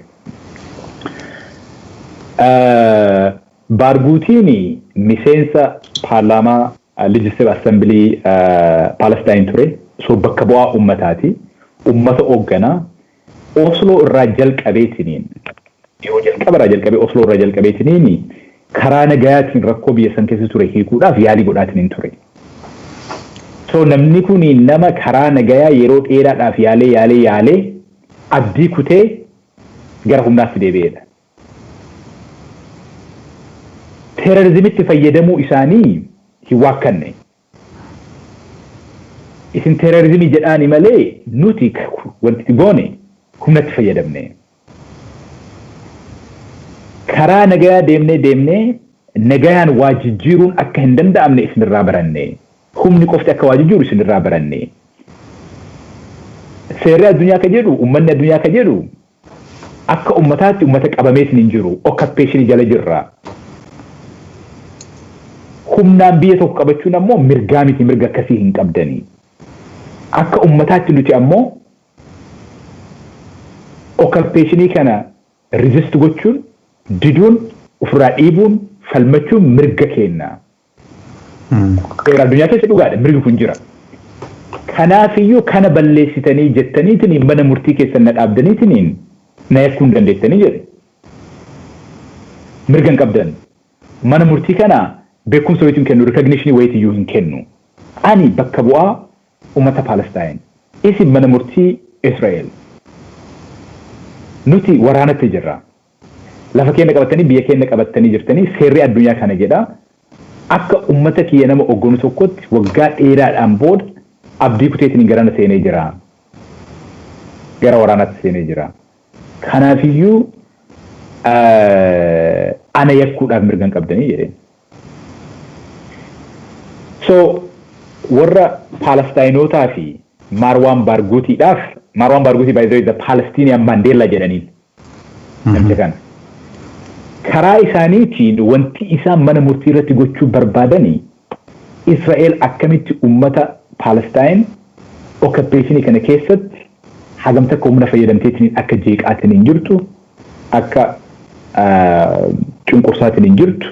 Barguutiin miseensa paarlaamaa Legislative Assembly Palestine ture. So bakka bu'aa ummataati. Ummata hoogganaa Oslo irraa jalqabeetiniin yoo jalqabee Oslo irraa jalqabeetiniin karaa nagayaatiin rakkoo biyya san keessa ture hiikuudhaaf yaalii godhaatiin ture. So namni kun nama karaa nagayaa yeroo dheeraadhaaf yaalee abdii kutee gara humnaatti deebi'eedha. Terrorizimitti fayyadamuu isaanii hin waakkanne. Isin terrorizimii jedhaani malee nuti wanti goone humnatti fayyadamne. Karaa nagayaa deemnee nagayaan waa jijjiiruun akka hin danda'amne isinirraa baranne. Humni qofti akka waa jijjiiru isinirraa baranne. Seerri addunyaa ka jedhu ummanni addunyaa ka jedhu akka ummataatti ummata qabameetiin hin jiru. Occupation jala jirra. Humnaan biyya tokko qabachuun ammoo mirgaa miti mirga akkasii hin qabdanii. Akka ummataatti nuti ammoo occupationii kana resist gochuun diduun ofirraa dhiibuun falmachuun mirga kenna. Seera addunyaa keessa dhugaadha mirgi kun jira. Kanaafiyyuu kana balleessitanii jettaniitiin mana murtii keessan na dhaabdaniitiin na yakkuun dandeettanii jedhe. Mirga hin qabdan. Mana murtii kana beekumsa wayitiin kennu recognition wayitii hin kennu. Ani bakka bu'aa ummata Palestine. Isin mana murtii Israa'el. Nuti waraanatti jirra. Lafa keenya qabatanii biyya keenya qabatanii jirtanii seerri addunyaa kana jedha. Akka ummata kiyya nama oggonu tokkotti waggaa dheeraadhaan booda abdii kuteetiin garana seenee jira. Gara waraanaatti seenee jira. Kanaafiyyuu ana yakkuudhaaf mirga hin qabdanii jedheen. So warra Palestinotaa fi Marwan Barghutiidhaaf Marwan Barghuti by the way the Palestinian Mandela jedhaniin. Namni kana. Karaa isaaniitiin wanti isaan mana murtii irratti gochuu barbaadanii Israa'el akkamitti ummata Palestine occupation kana keessatti hagamta akka humna fayyadamteetiin akka jeeqaatiin jirtu akka cunqursaatiin jirtu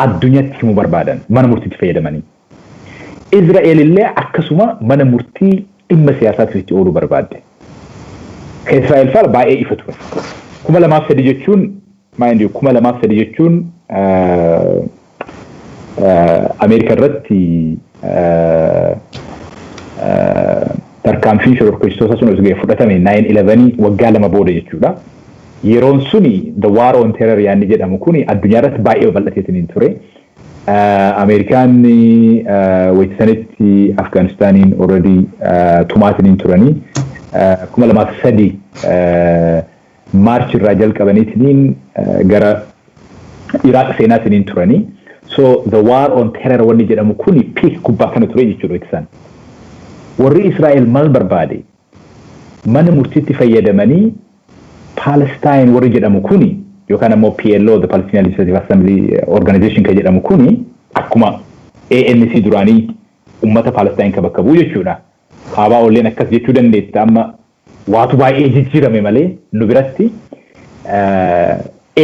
addunyaatti himuu barbaadan mana murtiitti fayyadamanii. Israa'el illee akkasuma mana murtii dhimma siyaasaatiif itti ooluu barbaadde. Ka Israa'el faal baay'ee ifa ture. 2003 jechuun mind you 2003 jechuun Ameerika irratti tarkaanfiin shororkeessitoota sun osoo fudhatame 9/11 waggaa lama booda jechuudha. Yeroon suni the war on terror yaanni jedhamu kuni addunyaa irratti baay'ee bal'ateetiin ture. Ameerikaan wayitanitti Afganistaniin already tumaatiin turanii 2003 March irraa jalqabaniitiin gara Iraq seenaatiin turanii. So the war on terror wanni jedhamu kuni peak gubbaa kana ture jechuudha ittisaan. Warri Israa'el maal barbaade mana murtiitti fayyadamanii Palestine warri jedhamu kuni yookaan ammoo PLO the Palestinian Legislative Assembly Organization ka jedhamu kuni akkuma ANC duraanii ummata Palestine ka bakka bu'u jechuudha. Haabaa olleen akkas jechuu dandeetta amma waatu baay'ee jijjiirame malee nu biratti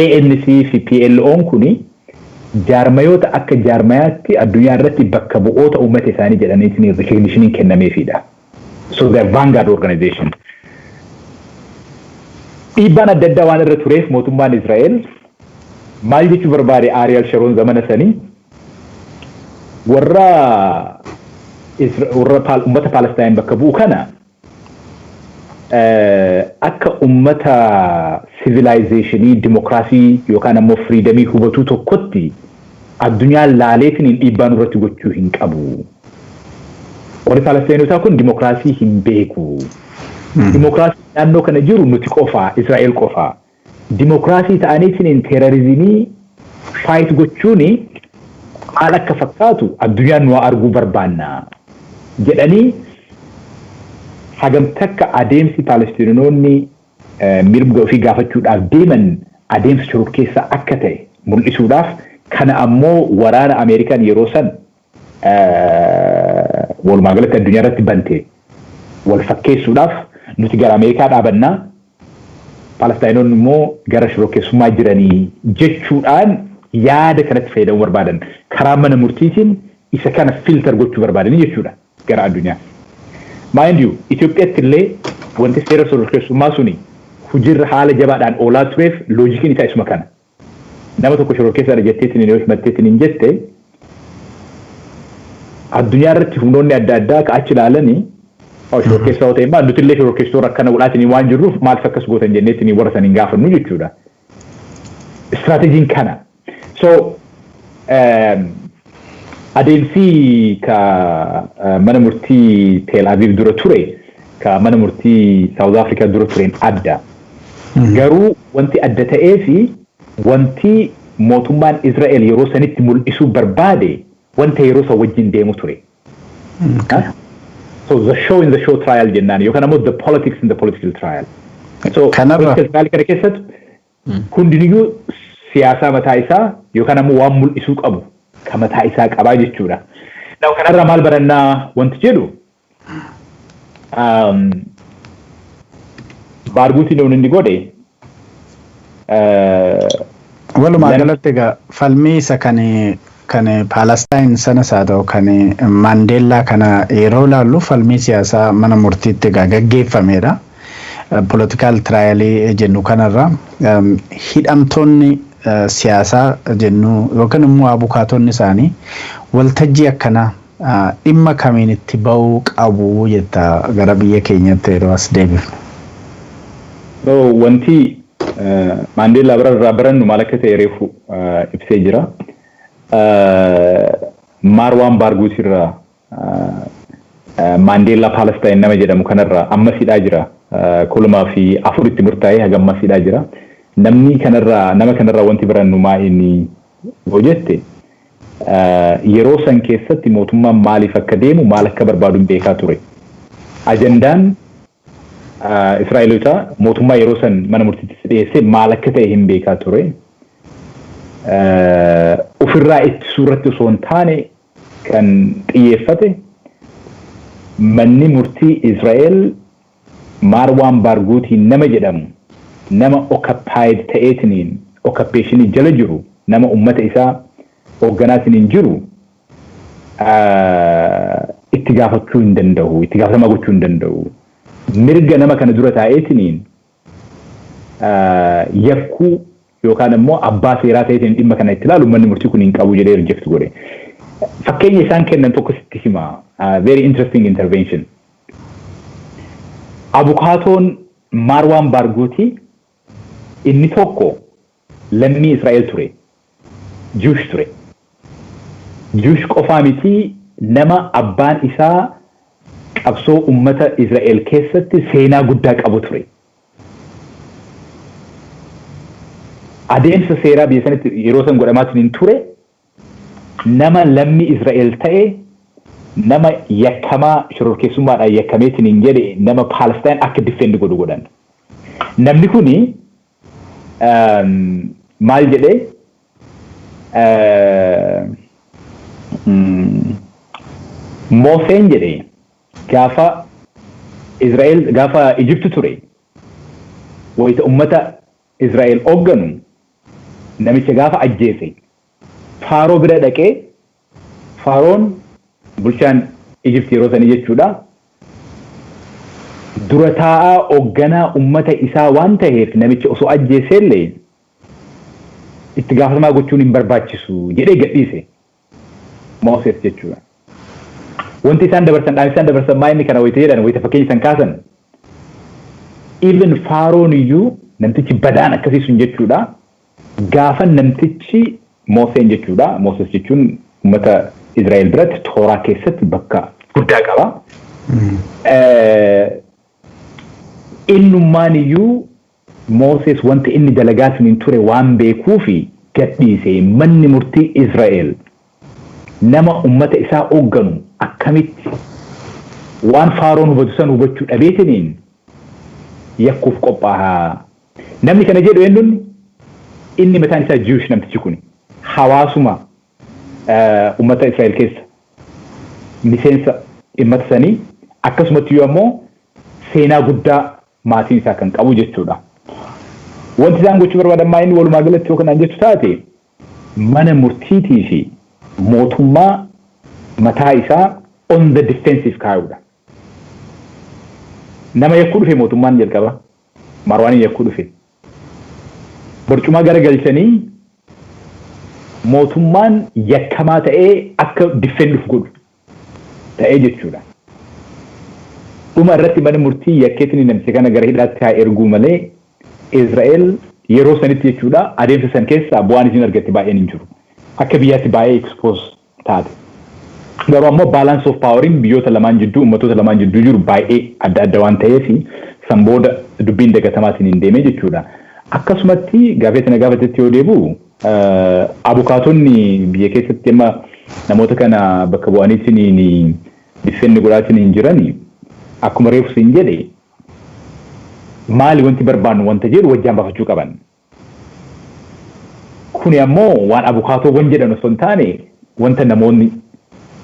ANC fi PLO'n kuni jaarmayoota akka jaarmayaatti addunyaa irratti bakka bu'oota ummata isaanii jedhaniitiin recognition kennameefidha. So the vanguard organization. Dhiibbaan adda addaa waan irra tureef mootummaan Israa'el maal jechuu barbaade Ariel Sharon zamana sanii warra ummata Palestine bakka bu'u kana akka ummata civilizationii demokraasii yookaan ammoo freedomii hubatuu tokkotti addunyaa laaleetiin dhiibbaan irratti gochuu hin qabu. Warri Palestinotaa kun demokraasii hin beeku. Demokraasii naannoo kana jiru nuti qofaa Israa'el qofaa. Demokraasii ta'aniitiin terrorizimii fight gochuuni maal akka fakkaatu addunyaan nu arguu barbaanna jedhanii hagam takka adeemsi Palestinoonni mirga ofii gaafachuudhaaf deeman adeemsa shororkeessaa akka ta'e mul'isuudhaaf kana ammoo waraana Ameerikaan yeroo san walumaa galatti addunyaa irratti bante wal fakkeessuudhaaf nuti gara Ameerikaa dhaabannaa Palestinoonni immoo gara shororkeessummaa jiranii jechuudhaan yaada kanatti fayyadamuu barbaadan karaa mana murtiitiin isa kana filter gochuu barbaadanii jechuudha gara addunyaa. Mind you, Itoophiyaatti illee wanti seera shororkeessummaa suni hujirra haala jabaadhaan oolaa tureef loojikiin isaa isuma kana. Nama tokko shororkeessaadha jetteetiin yoo himatteetiin hin jette addunyaa irratti humnoonni adda addaa ka achi ilaalanii shororkeessaa yoo ta'e immoo nuti illee shororkeessitoota akkana godhaatiin waan jirruuf maaliif akkas gootan jenneetiin warra san hin gaafannu jechuudha. Istiraatiijiin kana. So adeemsi ka mana murtii Tel Aviv dura ture ka mana murtii South Africa dura tureen adda. Garuu wanti adda ta'ee fi wanti mootummaan Israa'el yeroo sanitti mul'isuu barbaade wanta yeroo san wajjin deemu ture. So the show in the show trial jennaan yookaan ammoo the politics in the political trial. So political trial kana keessatti hundiniyyuu siyaasaa mataa isaa yookaan ammoo waan mul'isuu qabu ka mataa isaa qabaa jechuudha. Now kanarraa maal barannaa wanti jedhu Barghutiin inni godhe walumaa galatti egaa falmii isa kan Palestine sana saa ta'u kan Mandela kana yeroo laallu falmii siyaasaa mana murtiitti egaa gaggeeffamedha. political trial jennu kanarra hidhamtoonni siyaasaa jennu yookaan immoo abukaatonni isaanii waltajjii akkanaa dhimma kamiin itti ba'uu qabu jetta gara biyya keenyatti yeroo as deebifnu. Wanti Mandela barannu maal akka ta'e reefu ibsee jira. Marwan Barghouti irraa Mandela Palestine nama jedhamu kanarraa amma sidhaa jira. 2004 itti murtaa'ee hagamma sidhaa jira. Nama kanarraa wanti barannu maa inni hojjette yeroo san keessatti mootummaan maaliif akka deemu maal akka barbaadu beekaa ture. Ajandaan Israa'eelota mootummaa yeroo san mana murtiitti dhiyeessee maal akka ta'e hin beekaa ture. Ofirraa ittisuu irratti osoo hin taane kan xiyyeeffate manni murtii Israa'el Marwan Barghouti nama jedhamu nama occupied ta'eetiniin occupation jala jiru nama ummata isaa hoogganaatiin jiru itti gaafachuu hin danda'u itti gaafatama gochuu hin danda'u mirga nama kana dura taa'eetiniin yakkuu yookaan immoo abbaa seeraa ta'eetiin dhimma kana itti ilaalu manni murtii kun hin qabu jedhee reject godhe. Fakkeenya isaan kennan tokko sitti hima. Very interesting intervention. Abukaatoon Marwan Barghouti inni tokko lammii Israa'el ture. Jewish ture. Jewish qofaa miti nama abbaan isaa qabsoo ummata Israa'el keessatti seenaa guddaa qabu ture. Adeemsa seeraa biyya sanatti yeroo san godhamaatiin ture nama lammii Israa'el ta'e nama yakkamaa shororkeessummaadhaan yakkameetiin hin jedhe nama Palestine akka defend godhan. Namni kuni maal jedhee Moseen jedhee gaafa Israa'el gaafa Egypt ture wayita ummata Israa'el hoogganu namicha gaafa ajjeese Faaroo bira dhaqee Faaroon bulchaan Egypt yeroo sanii jechuudha dura taa'aa hoogganaa ummata isaa waan ta'eef namicha osoo ajjeesellee itti gaafatamaa gochuun hin barbaachisu jedhee gadhiise Moses jechuudha. Wanti isaan dabarsan maa inni kana wayita jedhan wayita fakkeenya isaan kaasan even Faaroon iyyuu namtichi badaan akkasii sun jechuudha gaafa namtichi Moseen jechuudha. Moses jechuun ummata Israa'el biratti Tooraa keessatti bakka guddaa qaba. Innummaan iyyuu Moses wanta inni dalagaatiin hin ture waan beekuufi gadhiise manni murtii Israa'el nama ummata isaa hoogganu akkamitti waan Faaroon hubatu san hubachuu dhabeetiniin yakkuuf qophaa'a. Namni kana jedhu eenyuun inni mataan isaa Jewish namtichi kun hawaasuma ummata Israa'el keessa miseensa dhimmata sanii akkasumatti yoo ammoo seenaa guddaa maatiin isaa kan qabu jechuudha. Wanti isaan gochuu barbaadan maa inni walumaa galatti yoo kanaan jettu taate mana murtiitii fi mootummaa mataa isaa on the defensive kaayuudha. Nama yakkuu dhufe mootummaan jalqaba Marwaan yakkuu dhufe barcumaa garagalchanii mootummaan yakkamaa ta'ee akka defenduuf godhu ta'ee jechuudha. Dhuma irratti mana murtii yakkeetiin namicha kana gara hidhaatti haa erguu malee Israa'el yeroo sanitti jechuudha adeemsa san keessaa bu'aan isin argatte baay'een hin jiru. Akka biyyaatti baay'ee expose taate. Garuu ammoo balance of poweriin biyyoota lamaan jidduu ummatoota lamaan jidduu jiru baay'ee adda adda waan ta'eef san booda dubbiin dagatamaatiin hin deemee jechuudha. Akkasumatti gaafatetti yoo deebi'u abukaatonni biyya keessatti amma namoota kana bakka bu'aniitiin defend godhaatiin hin jirani akkuma reefus hin jedhe maali wanti barbaannu wanta jedhu wajjaan baafachuu qaban. Kuni ammoo waan abukaatoowwan jedhan osoo hin taane wanta namoonni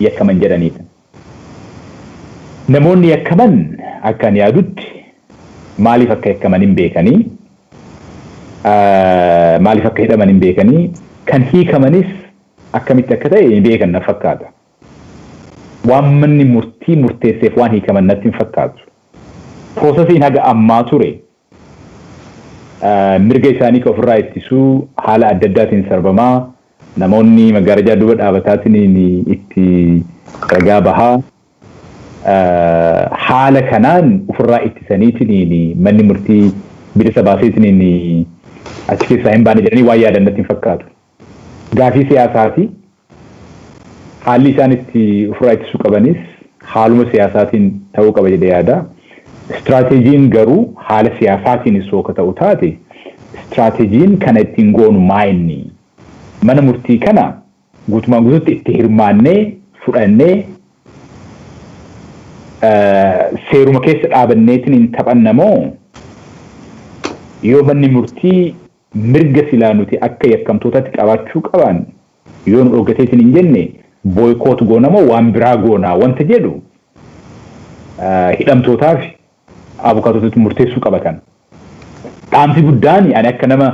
yakkaman jedhanidha. Namoonni yakkaman akkaan yaadutti maaliif akka yakkaman hin beekanii maaliif akka hidhaman hin beekanii kan hiikamanis akkamitti akka ta'e hin beekan na fakkaata. Waan manni murtii murteesseef waan hiikaman natti hin fakkaatu. Proosesiin haga ammaa ture mirga isaanii ofirraa ittisuu haala adda addaatiin sarbamaa namoonni magaalaa duuba dhaabataatiin itti ragaa bahaa haala kanaan ofirraa ittisaniitiin manni murtii bilisa baaseetiin achi keessaa hin baane jedhanii waan yaadan natti hin fakkaatu. Gaafii siyaasaati haalli isaan itti ofirraa ittisuu qabanis haaluma siyaasaatiin ta'uu qaba jedhee yaada. Istiraatiijiin garuu haala siyaasaatiin isoo ka ta'u taate istiraatiijiin kana ittiin goonu maayinni mana murtii kana guutumaan guutuutti itti hirmaannee fudhannee seeruma keessa dhaabanneetiin hin taphannamoo yoo manni murtii mirga silaa nuti akka yakkamtootatti qabaachuu qaban yoo nu dhoggateetiin hin jenne boykoot goonamoo waan biraa goonaa wanta jedhu hidhamtootaaf abukaatotatti murteessuu qabatan. Dhaamsi guddaan ani akka nama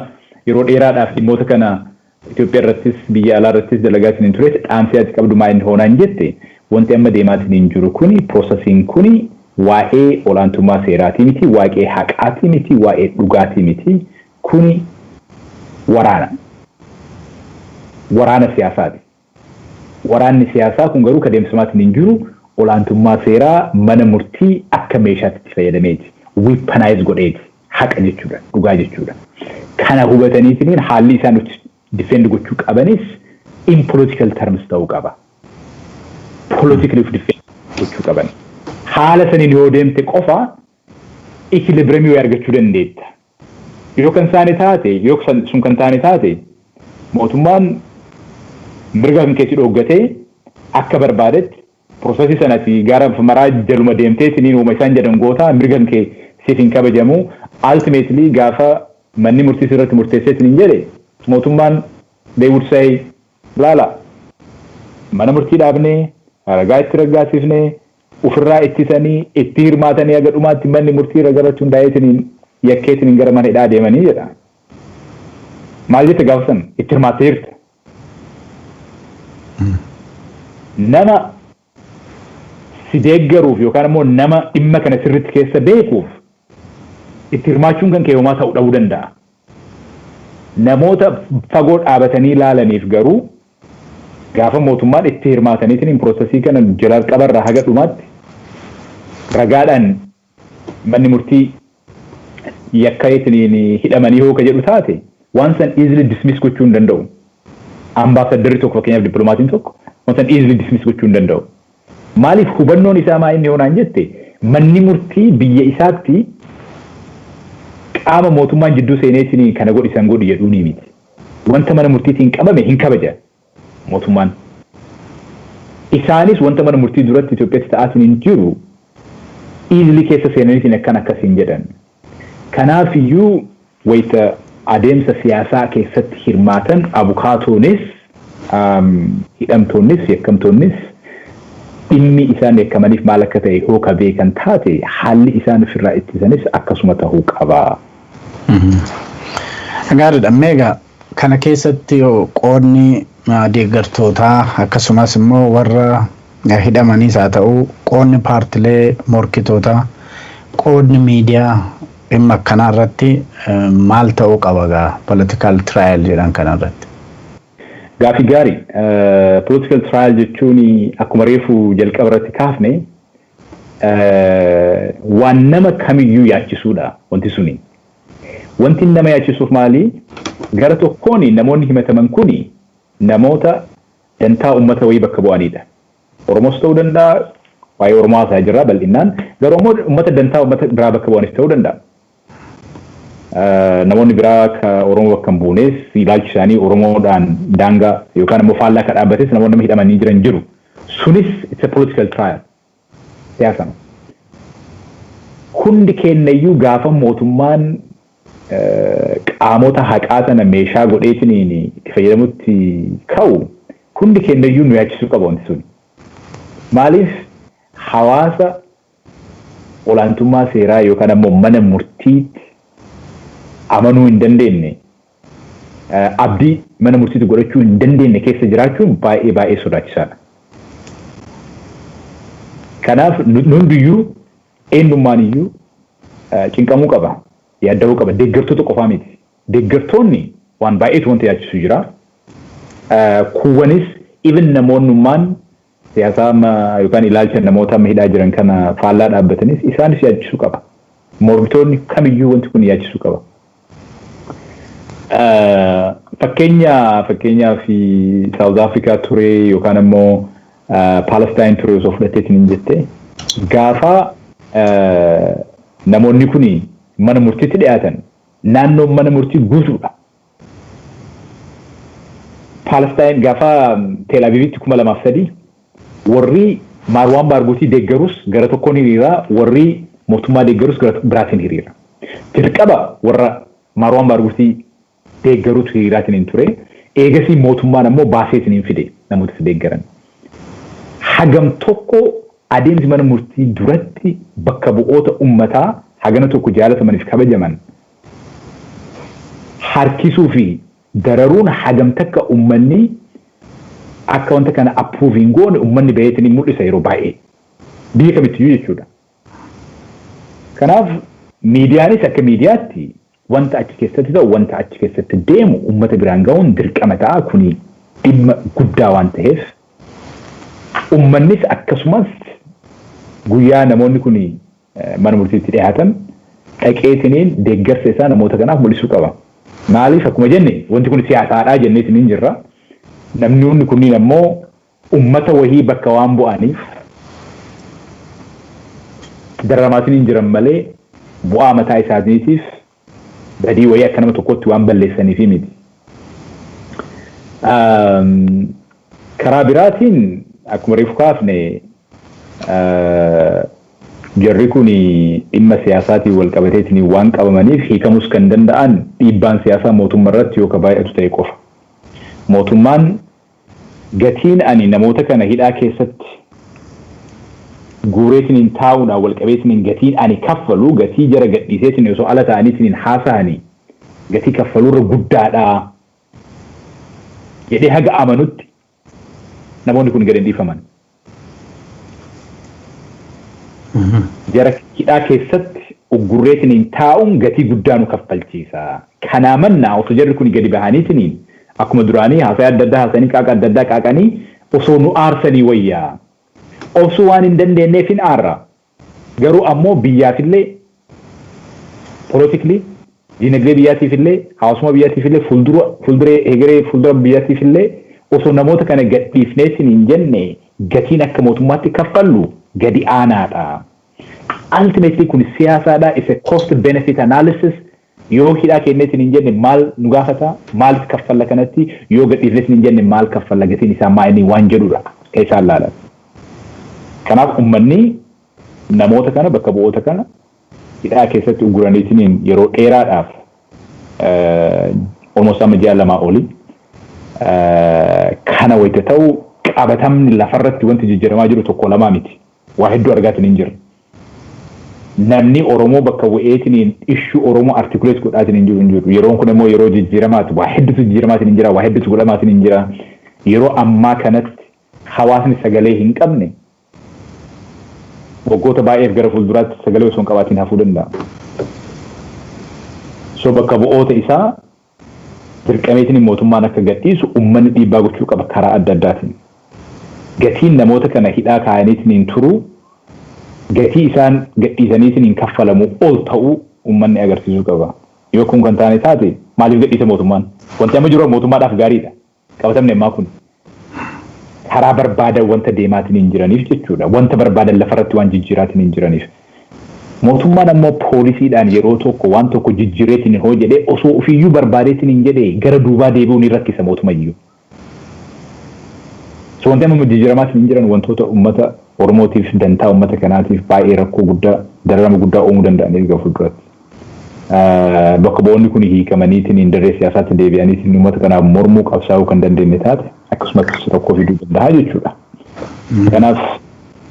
yeroo dheeraadhaaf dhimmoota kana Itoophiyaa irrattis biyya alaa irrattis dalagaatiin hin turetti dhaamsi ati qabdu maa inni hoonaan jette wanti amma deemaatiin hin jiru kuni piroosesiin kuni waa'ee olaantummaa seeraatii miti waa'ee haqaatii miti waa'ee dhugaatii miti kuni waraana siyaasaati. Waraanni siyaasaa kun garuu kadeemsamaatiin hin jiru olaantummaa seeraa mana murtii akka meeshaatti itti fayyadameeti. Weaponize godheeti. Haqa jechuudha. Dhugaa jechuudha. Kana hubataniitiin haalli isaan defend gochuu qabanis in political terms ta'uu qaba. Politically defend gochuu qaban. Haala saniin yoo deemte qofa equilibrium yoo argachuu dandeetta. Yoo kan saani taate, yoo sun kan taane taate mootummaan mirga kan keessi dhoggatee akka barbaadetti piroosesii sanatti gara maraa jaluma deemteetiin uuma isaan jedhan goota mirga kan siif hin kabajamu ultimately gaafa manni murtii irratti murteesseetiin hin jedhe mootummaan they would say laala mana murtii dhaabnee ragaa itti raggaasifnee ofirraa ittisanii itti hirmaatanii aga dhumaatti manni murtii ragarratti hundaa'eetiin yakkeetiin gara mana hidhaa deemanii jedha. Maal jette gaafa san itti hirmaattee jirta. Nama si deeggaruuf yookaan immoo nama dhimma kana sirriitti keessa beekuuf itti hirmaachuun kan kee homaa ta'uu dhabuu danda'a. Namoota fagoo dhaabatanii ilaalaniif garuu gaafa mootummaan itti hirmaataniitiin piroosesii kana jalaa qabarraa haga dhumaatti ragaadhaan manni murtii yakkaeetiin hidhamanii hoo ka jedhu taate waan san easily dismiss gochuu hin danda'u. Ambaasaddarri tokko fakkeenyaaf dippiloomatiin tokko waan san easily dismiss gochuu hin danda'u. Maaliif hubannoon isaa maa inni hoonaan jette manni murtii biyya isaatti qaama mootummaan jidduu seeneetiin kana godhisan godhi jedhuu ni miti. Wanta mana murtiitiin qabame hin kabaja mootummaan. Isaanis wanta mana murtii duratti Itoophiyaatti ta'aatiin hin jiru easily keessa seenaniitiin akkasiin jedhan. Kanaaf iyyuu wayita adeemsa siyaasaa keessatti hirmaatan abukaatoonis hidhamtoonnis yakkamtoonnis dhimmi isaan yakkamaniif maal akka ta'e hoo ka beekan taate haalli isaan ofirraa ittisanis akkasuma ta'uu qaba. Gaariidha. Meegaa kana keessatti qoodni deeggartootaa akkasumas immoo warra hidhamaniis haa ta'u qoodni paartilee morkitootaa qoodni miidiyaa dhimma akkanaa irratti maal ta'uu qaba gaa political trial jedhan kana irratti. Gaafii gaarii political trial jechuun akkuma reefu jalqaba irratti kaafne waan nama kamiyyuu yaachisuudha wanti suni. Wanti nama yaachisuuf maali? Gara tokkoon namoonni himataman kuni namoota dantaa uummata wayii bakka bu'anidha. Oromoos ta'uu danda'a, waa'ee Oromoo haasaa jirra bal'inaan. Garuu uummata dantaa uummata biraa bakka bu'anis ta'uu danda'a. Namoonni biraa akka Oromoo bakka hin buunes ilaalchi isaanii Oromoodhaan daangaa yookaan immoo faallaa akka dhaabbates namoonni hidhamanii jiran jiru. Sunis it's a political trial. Siyaasama. Hundi kennayyuu gaafa mootummaan qaamota haqaa sana meeshaa godheetiin itti fayyadamutti ka'u hundi kennayyuu nu yaachisuu qaba wanti sun. Maaliif hawaasa olaantummaa seeraa yookaan immoo mana murtiitti amanuu hin dandeenye abdii mana murtiitti godhachuu hin dandeenye keessa jiraachuun baay'ee sodaachisaadha. Kanaaf hundiyyuu eenyummaan iyyuu cinqamuu qaba yaadda'uu qaba deeggartoota qofaa miti deeggartoonni waan baay'eetu wanta yaachisu jira kuwwanis even namoonnummaan siyaasaa yookaan ilaalcha namoota hidhaa jiran kana faallaa dhaabbatanis isaanis yaachisuu qaba mormitoonni kamiyyuu wanti kun yaachisuu qaba fakkeenyaa fi South Africa ture yookaan immoo Palestine ture osoo fudhateetiin hin jette gaafa namoonni kuni mana murtiitti dhiyaatan naannoo mana murtii guutuudha. Palestine gaafa Tel Avivitti 2003 warri Marwan Barghouti deeggarus gara tokkoon hiriira warri mootummaa deeggarus gara biraatiin hiriira. Dirqama warra Marwan Barghouti deeggarutu hiriiraatiin hin ture eegasii mootummaan ammoo baaseetiin hin fide namoota deeggaran. Hagam tokko adeemsi mana murtii duratti bakka bu'oota ummataa hagana tokko jaalatamaniif kabajaman harkisuu fi dararuun hagam takka ummanni akka wanta kana approving goone ummanni baay'eetiin mul'isa yeroo baay'ee biyya kamittiyuu jechuudha. Kanaaf miidiyaanis akka miidiyaatti wanta achi keessatti ta'u wanta achi keessatti deemu ummata biraan ga'uun dirqama ta'a kuni dhimma guddaa waan ta'eef ummannis akkasumas guyyaa namoonni kun mana murtiitti dhiyaatan dhaqeetiniin deeggarsa isaa namoota kanaaf mul'isuu qaba. Maaliif akkuma jenne wanti kun siyaasaadhaa jenneetiin hin jirra. Namni kunniin ammoo ummata wahii bakka waan bu'aniif darramaatiin hin jiran malee bu'aa mataa isaaniitiif badii wayii akka nama tokkotti waan balleessaniif miti. Karaa biraatiin akkuma reefu kaafne jarri kun dhimma siyaasaatiin wal qabateetiin waan qabamaniif hiikamus kan danda'an dhiibbaan siyaasaa mootummaa irratti yookaan baay'atu ta'e qofa. Mootummaan gatiin ani namoota kana hidhaa keessatti guureetiin taa'uudhaan wal qabeetiin gatiin ani kaffalu gatii jara gadhiiseetiin osoo ala ta'aniitiin haasa'anii gatii kaffalurra guddaadha jedhee haga amanutti namoonni kun gadi dhiifaman. Jara hidhaa keessatti uggurreetiin taa'uun gatii guddaa nu kaffalchiisa. Kanaa mannaa osoo jarri kun gadi bahaniitiin akkuma duraanii haasaa adda addaa haasanii qaaqa adda addaa qaaqanii osoo nu aarsanii wayyaa. Obsuu waan hin dandeenyeef hin aarra. Garuu ammoo biyyaafillee politikli dinagdee biyyaatiifillee hawaasummaa biyyaatiifillee fuuldura biyyaatiifillee osoo namoota kana gadhiifneetiin hin jenne gatiin akka mootummaatti kaffallu gadi aanaadha. Ultimately kun siyaasaadha. Is a cost benefit analysis. Yoo hidhaa kenneetiin hin jenne maal nu gaafata maal kaffalla kanatti yoo gadhiifneetiin hin jenne maal kaffalla gatiin isaa maal waan jedhudha keessaan laala. Kanaaf ummanni namoota kana bakka bu'oota kana hidhaa keessatti ugguraniitiin yeroo dheeraadhaaf almost amma ji'a lamaa oli kana wayita ta'u qabatamni lafarratti wanti jijjiiramaa jiru tokko lamaa miti. Waa hedduu argaatiin hin jiru. Namni Oromoo bakka bu'eetiin issue Oromoo articulate godhaatiin hin jiru. Yeroon kun immoo yeroo jijjiiramaati. Waa hedduutu jijjiiramaatiin hin jira. Waa hedduutu godhamaatiin hin jira. Yeroo ammaa kanatti hawaasni sagalee hin qabne waggoota baay'eef gara fuulduraatti sagalee osoo hin qabaatiin hafuu danda'a. So bakka bu'oota isaa dirqameetiin mootummaan akka gadhiisu uummanni dhiibbaa gochuu qaba karaa adda addaatiin. Gatiin namoota kana hidhaa kaa'aniitiin hin turu gatii isaan gadhiisaniitiin hin kaffalamu ol ta'uu uummanni agarsiisuu qaba. Yoo kun kan taane taate maaliif gadhiisa mootummaan? Wanti amma jiru mootummaadhaaf gaariidha. Qabatamni ammaa kun karaa barbaadan wanta deemaatiin hin jiraniif jechuudha. Wanta barbaadan lafarratti waan jijjiiraatiin hin jiraniif. Mootummaan ammoo poolisiidhaan yeroo tokko waan tokko jijjiireetiin hin hojjedhe osoo ofiiyyuu barbaadeetiin hin jedhe gara duubaa deebi'uu ni rakkisa mootummayyuu. So wanti amma jijjiiramaatiin hin jiran wantoota uummata Oromootiif dantaa uummata kanaatiif baay'ee rakkoo guddaa dararama guddaa uumuu danda'an eegaa fuulduratti. Bakka bu'oonni kun hiikamaniitiin hin darree siyaasaatti deebi'aniitiin uummata kanaaf mormuu qabsaa'uu kan dandeenye taate akkasumas rakkoo fiduu danda'a jechuudha. Kanaaf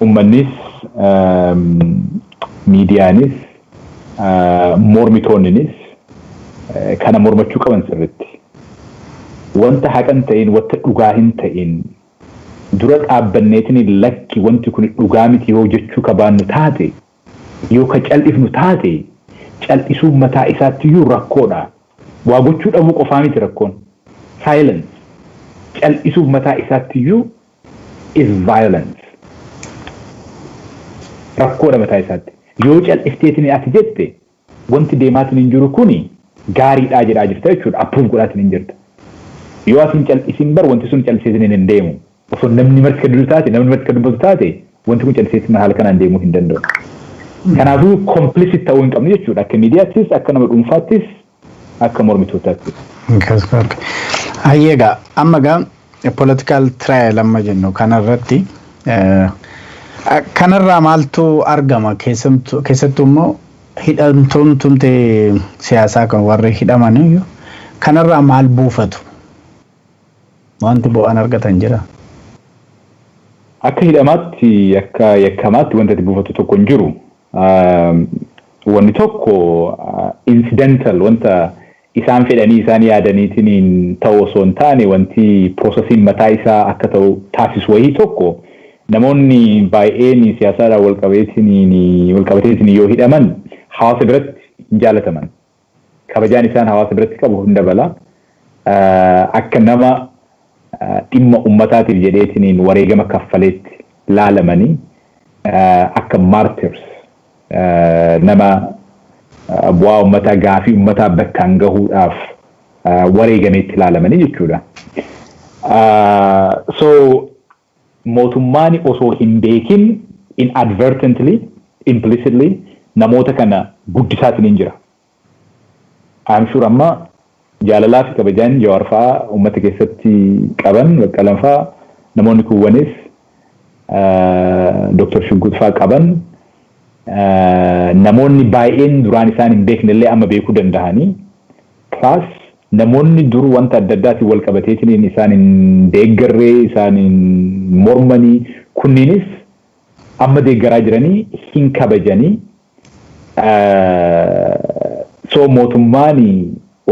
uummannis miidiyaanis mormitoonnis kana mormachuu qaban sirriitti. Wanta haqan ta'in wanta dhugaa hin ta'in dura dhaabbanneetiin lakki wanti kun dhugaa miti yoo jechuu qabaannu taate yoo ka cal'ifnu taate cal'isuu mataa isaatti iyyuu rakkoodha. Waa gochuu dhabuu qofaa miti rakkoon. Silence. Cal'isuu mataa isaatti iyyuu is violence. Rakkoodha mataa isaatti. Yoo cal'ifteetiin ati jette wanti deemaatiin hin jiru kuni gaariidhaa jedhaa jirta jechuudha. Approve godhaatiin hin jirta. Yoo atiin cal'isiin bar wanti sun cal'isiitiin hin deemu. Osoo namni marti ka dubbatu taate namni marti ka dubbatu taate wanti kun cal'isiitiin haala kanaan deemuu hin danda'u. Kanaafuu complicit ta'uu hin qabne jechuudha. Akka miidiyaattis akka nama dhuunfaattis akka mormitootaattis. Hayyeegaa amma gaa political trial amma jennu kanarratti kanarraa maaltu argama keessattuu immoo hidhamtoonni siyaasaa kan warri hidhaman kanarraa maal buufatu wanti bu'aan argatan jira. Akka hidhamaatti akka yakkamaatti wanti buufatu tokko hin jiru. Wanti tokko incidental wanta isaan fedhanii isaan yaadaniitiin ta'u osoo hin taane wanti processiin mataa isaa akka ta'u taasisu wayii tokko namoonni baay'een siyaasaadhaan walqabateetiin yoo hidhaman hawaasa biratti hin jaalataman. Kabajaan isaan hawaasa biratti qabu hunda bala. Akka nama dhimma ummataatiif jedheetiin wareegama kaffaleetti laalamanii akka martyrs nama bu'aa ummataa gaafii ummataa bakkaan gahuudhaaf wareegameetti laalamanii jechuudha. So mootummaan osoo hin beekin inadvertently, implicitly namoota kana guddisaatiin hin jira. I'm sure amma jaalalaa fi kabajaan Jawaar fa'aa ummata keessatti qaban Baqqalaan fa'aa namoonni kuwwanis Dr. Shuggut fa'aa qaban namoonni baay'een duraan isaan hin beeknellee amma beekuu danda'anii plus namoonni dur wanta adda addaatiin wal qabateetiin isaan hin deeggarree isaan hin mormanii kunniinis amma deeggaraa jiranii hin kabajanii so mootummaan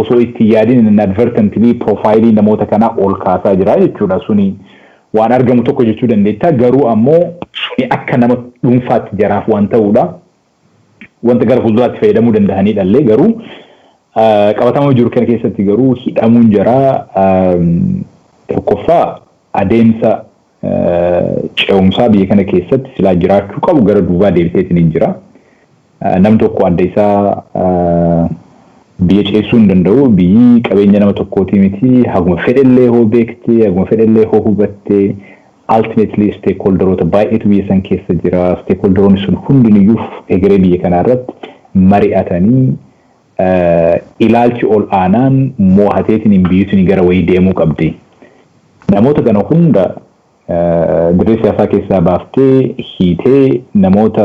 osoo itti yaadin inadvertently profiilii namoota kanaa ol kaasaa jira jechuudha. Suni waan argamu tokko jechuu dandeetta garuu ammoo akka nama dhuunfaatti jaraaf waan ta'uudha. Wanta gara fuulduraatti fayyadamuu danda'anii dhallee garuu qabatama jiru kana keessatti garuu hidhamuun jira tokkoffaa adeemsa ce'umsaa biyya kana keessatti silaa jiraachuu qabu gara duubaa deebiteetiin hin jira. Nam tokko adda isaa biyya ceessuu hin danda'u biyyi qabeenya nama tokkootii miti haguma fedhellee hoo beekte haguma fedhellee hoo hubatte ultimately stakeholderoota baay'eetu biyya san keessa jira. Stakeholderoonni sun hundinuyyuu egeree biyya kanaa irratti mari'atanii ilaalchi ol aanaan mo'ateetiin biyyuutiin gara wayii deemuu qabdi. Namoota kana hunda dirree siyaasaa keessaa baaftee hiitee namoota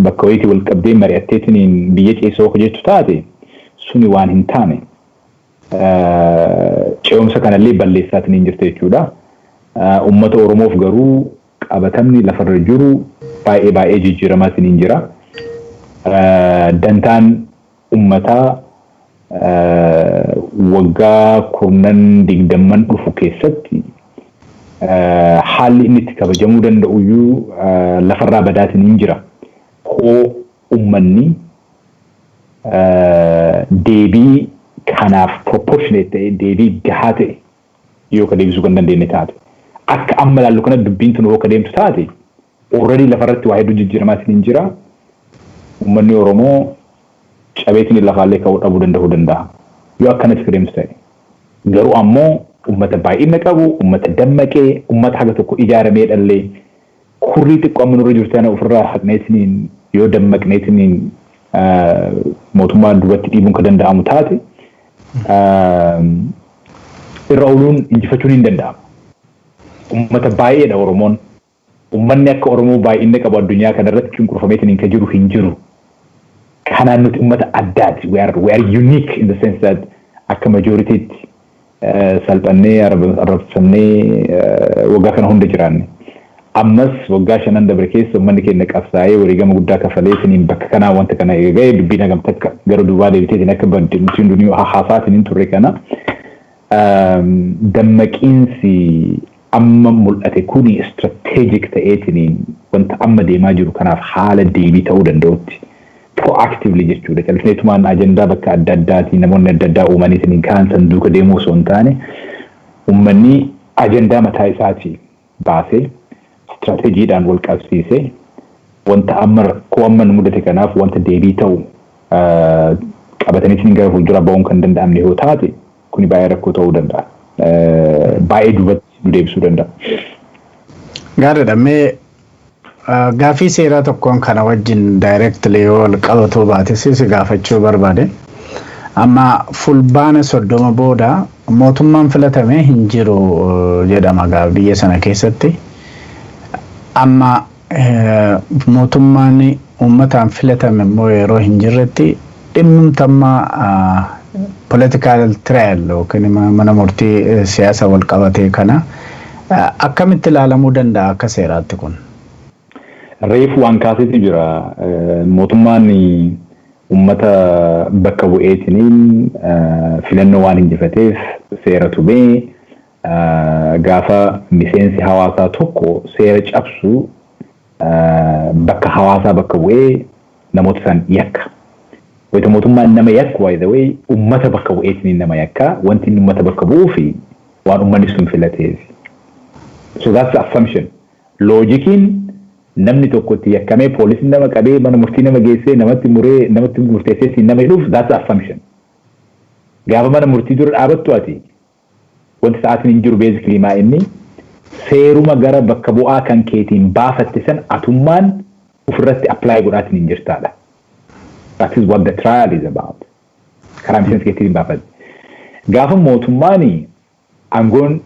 bakka wayiitii wal qabdee mari'atteetiin biyya ceessoo akka jettu taate suni waan hin taane ce'umsa kanallee balleessaatiin hin jirte jechuudha. Ummata Oromoof garuu qabatamni lafarra jiru baay'ee jijjiiramaatiin hin jira. Dantaan ummataa waggaa 10-20 dhufu keessatti haalli inni itti kabajamuu danda'uyyuu lafarraa badaatiin hin jira. Hoo ummanni deebii kanaaf proportionate ta'e deebii gahaa ta'e yoo ka deebisuu kan dandeenye taate. Akka amma laallu kana dubbiin tun akka deemtu taate already lafarratti waa hedduu jijjiiramaatiin hin jira. Uummanni Oromoo cabeetiin lafaallee ka'uu dhabuu danda'a. Yoo akkanatti deemtu ta'e. Garuu ammoo uummata baay'ina qabu, uummata dammaqee, uummata haga tokko ijaaramee dhallee kurrii xiqqoo amma nurra jirtu kana ofirraa haqneetiin yoo dammaqneetiin mootummaa duubatti dhiibuun kan danda'amu taate irra ooluun injifachuun hin danda'amu. Uummata baay'eedha Oromoon. Uummanni akka Oromoo baay'ina qabu addunyaa kanarratti cunqurfameetiin kan jiru hin jiru. Kanaan nuti uummata addaati. We are unique in the sense that akka majoritiitti salphannee arrabsamnee waggaa kana hunda jiraanne. Ammas waggaa 5 dabre keessa uummanni keenya qabsaa'ee wareegama guddaa kafaleetiin bakka kanaa wanta kana eegee dubbiin hagam takka gara duubaa deebiteetiin akka nuti hundinuu haasaatiin hin turre kana dammaqiinsi amma mul'ate kuni strategic ta'eetiin wanta amma deemaa jiru kanaaf haala deebii ta'uu danda'utti proactively jechuudha. Califneetumaan ajandaa bakka adda addaati namoonni adda addaa uumaniitiin kaan sanduuqa deemuu osoo hin taane uummanni ajandaa mataa isaatii baasee istirateejiidhaan wal qabsiisee wanta amma mudate kanaaf wanta deebii ta'u qabataniitiin gara fuuldura ba'uun kan danda'amne yoo taate kuni baay'ee rakkoo ta'uu danda'a. Baay'ee duubatti nu deebisuu danda'a. Gaariidha. Mee gaafii seeraa tokkoon kana wajjin directly wal qabatuu baate si gaafachuu barbaade. Amma fulbaana 30 booda mootummaan filatamee hin jiru jedhama biyya sana keessatti. Amma mootummaan uummataan filatame immoo yeroo hin jirretti dhimmumtammaa political trial yookiin mana murtii siyaasa wal qabatee kana akkamitti ilaalamuu danda'a akka seeraatti kun? Reefu waan kaaseetu jira. Mootummaan uummata bakka bu'eetiniin filannoo waan injifateef seera tumee gaafa miseensi hawaasaa tokko seera cabsu bakka hawaasaa bakka bu'ee namoota san yakka. Wayita mootummaan nama yakku by the way uummata bakka bu'eetiniin nama yakka wanti inni uummata bakka bu'uu fi waan uummanni sun filateef. So that's the assumption. Loojikiin namni tokko itti yakkamee poolisiin nama qabee mana murtii nama geessee namatti murteessee nama hidhuuf that's the assumption. Gaafa mana murtii dura dhaabattu ati wanti sa'aatiin hin jiru basically maa inni seeruma gara bakka bu'aa kan keetiin baafatte san atummaan ofirratti apply godhaatiin hin jirtaadha. That is what the trial is about. Karaa miseensi keetiin baafatte. Gaafa mootummaan aangoon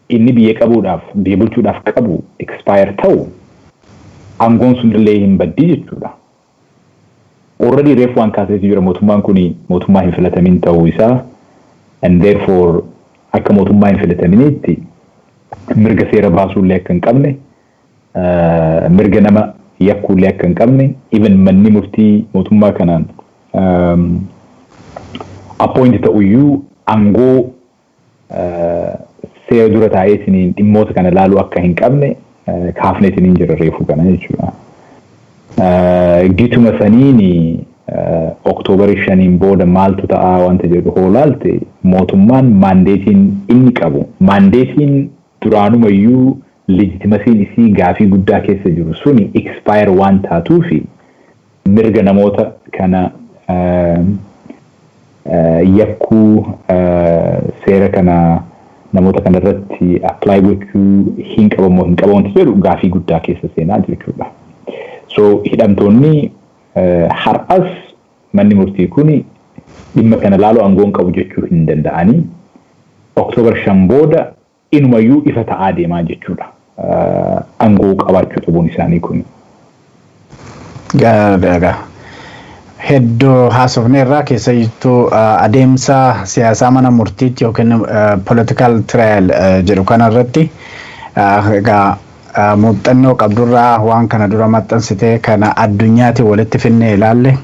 inni biyya qabuudhaaf biyya bulchuudhaaf qabu expire ta'u aangoon sun illee hin baddi jechuudha. Already reefu waan kaaseetu jira mootummaan kuni mootummaa hin filatamin ta'uu isaa and therefore akka mootummaa hin filataminitti mirga seera baasuullee akka hin qabne mirga nama yakkuullee akka hin qabne even manni murtii mootummaa kanaan appoint ta'uyyuu aangoo seera dura taa'eetiniin dhimmoota kana laaluu akka hin qabne kaafneetiniin jira reefu kana jechuudha. Gituma saniini Oktoobarii 5 booda maaltu ta'aa wanta jedhu hoolaalte mootummaan maandeetiin inni qabu maandeetiin duraanumayyuu legitimasiin isii gaafii guddaa keessa jiru suni expire waan taatuufi mirga namoota kana yakkuu seera kana namoota kana irratti apply gochuu hin qabamoo hin qabamu jedhu gaafii guddaa keessa seenaa jechuudha. So hidhamtoonni har'as manni murtii kuni dhimma kana laaluu aangoon qabu jechuu hin danda'anii Oktoobar 5 booda inumayyuu ifa ta'aa deemaa jechuudha. Aangoo qabaachuu qabuun isaanii kun. Gaariidha. Hedduu haasofneerraa keessa jirtu adeemsa siyaasaa mana murtiitti yookiin political trial jedhu kanarratti egaa muuxannoo qabdurraa waan kana dura maxxansitee kana addunyaatti walitti finnee ilaalle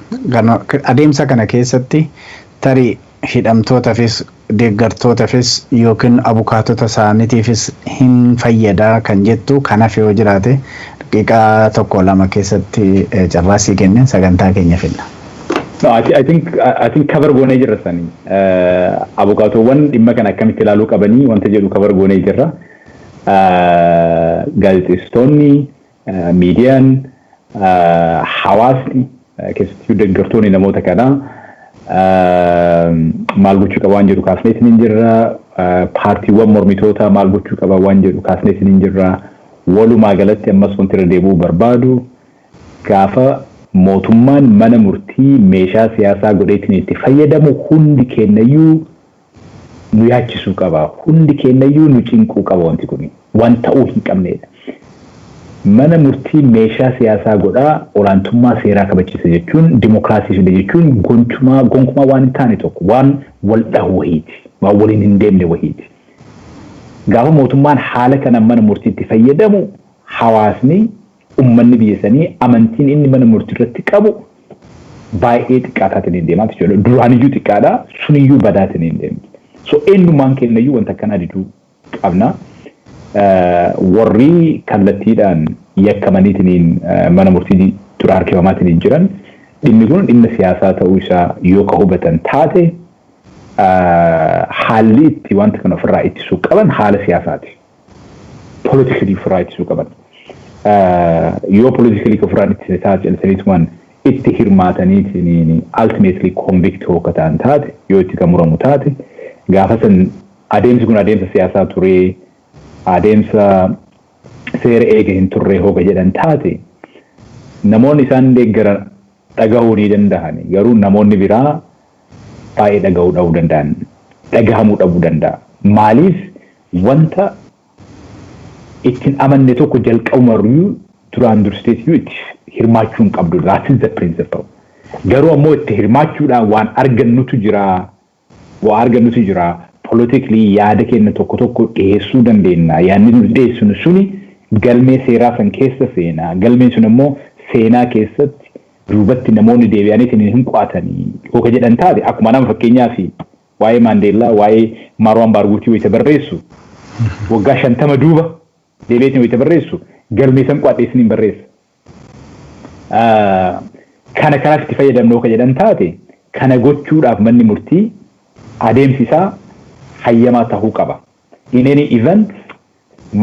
adeemsa kana keessatti tarii hidhamtootaafis deeggartootaafis yookiin abukaatota isaaniitiifis hin fayyadaa kan jettu kanaaf yoo jiraate daqiiqaa tokko lama keessatti carraasii kenneen sagantaa keenya finna. No, I think cover goonee jirra sanii. Abukaatoowwan dhimma kana akkamitti ilaaluu qabanii wanta jedhu cover goonee jirra. Gaazexeessitoonni, miidiyaan, hawaasni keessattuu deeggartoonni namoota kanaa maal gochuu qaba waan jedhu kaasneetiin hin jirra. Paartiiwwan mormitoota maal gochuu qaba waan jedhu kaasneetiin hin jirra. Walumaa galatti ammas wanti irra deebi'uu barbaadu gaafa mootummaan mana murtii meeshaa siyaasaa godheetiin itti fayyadamu hundi kennayyuu nu yaachisuu qaba. Hundi kennayyuu nu cinquu qaba wanti kun waan ta'uu hin qabneedha. Mana murtii meeshaa siyaasaa godhaa olaantummaa seeraa kabachiisa jechuun dimokiraasii fide jechuun gonkumaa waan hin taane tokko waan wal dhahu wahiiti. Waan waliin hin deemne wahiiti. Gaafa mootummaan haala kana mana murtiitti fayyadamu hawaasni ummanni biyya sanii amantiin inni mana murtii irratti qabu baay'ee xiqqaataatiin hin deemaa jechuudha. Duraaniyyuu xiqqaadha suniyyuu badaatiin hin deemti. So eenyummaan kennayyuu wanta akkanaa diduu qabna. Warri kallattiidhaan yakkamaniitiin mana murtii dura harkifamaatiin jiran dhimmi kun dhimma siyaasaa ta'uu isaa yoo ka hubatan taate haalli itti wanta kana ofirraa ittisuu qaban haala siyaasaati. Politically ofirraa ittisuu qaban. Yoo politically ofirraa ittisee taate itti hirmaataniitiin ultimately convict hookataan taate yoo itti gamuramu taate gaafa san adeemsi kun adeemsa siyaasaa turee adeemsa seera eege hin turre hooga jedhan taate namoonni isaan deeggaran dhagahuu ni danda'an garuu namoonni biraa baay'ee dhagahuu dhabuu danda'an dhagahamuu dhabuu danda'a. Maaliif wanta ittiin amanne tokko jalqabumaruu duraan dursteetii itti hirmaachuu hin qabdu. That is the principle. Garuu ammoo itti hirmaachuudhaan waan argannutu jira. Politically yaada keenya tokko dhiyeessuu dandeenya. Yaadni nuti dhiyeessinu suni galmee seeraa san keessa seenaa. Galmeen sun ammoo seenaa keessatti duubatti namoonni deebi'aniitiin hin qo'atanii. Hooka jedhan taate akkuma nama fakkeenyaaf waa'ee Maandeellaa waa'ee Marwaan Baarguutii wayita barreessu waggaa 50 duuba deebi'eetiin wayita barreessu galmee san qo'adheessin hin barreessa. Kana itti fayyadamnu hooka jedhan taate kana gochuudhaaf manni murtii adeemsi isaa hayyamaa ta'uu qaba. In any event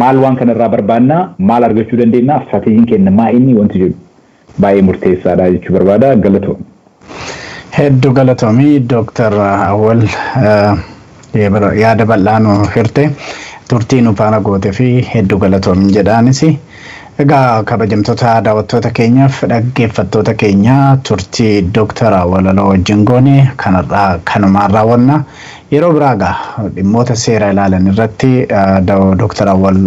maal waan kanarraa barbaannaa maal argachuu dandeenya istiraatiijiin keenya maa inni wanti jedhu baay'ee murteessaadha jechuu barbaada. Galatoom. Hedduu galatoomii Dr. Awwal yaada bal'aa nu hirte turtii nu faana goote fi hedduu galatoomin jedhaanis. Egaa kabajamtoota daawwattoota keenyaaf dhaggeeffattoota keenya turtii Dr. Awwal wajjin goone kanarraa kanumaan raawwanna. Yeroo biraa dhimmoota seera ilaalan irratti Dr. Awwal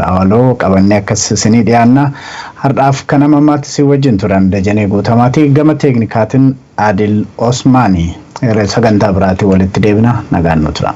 qabannee akkas isinii dhiyaanna. Har'aaf kana mammaatti si wajjin turan Dajanee Guutamaati. Gama teeknikaatiin Adil Osmaanii sagantaa biraatii walitti deebina nagaan nu tura.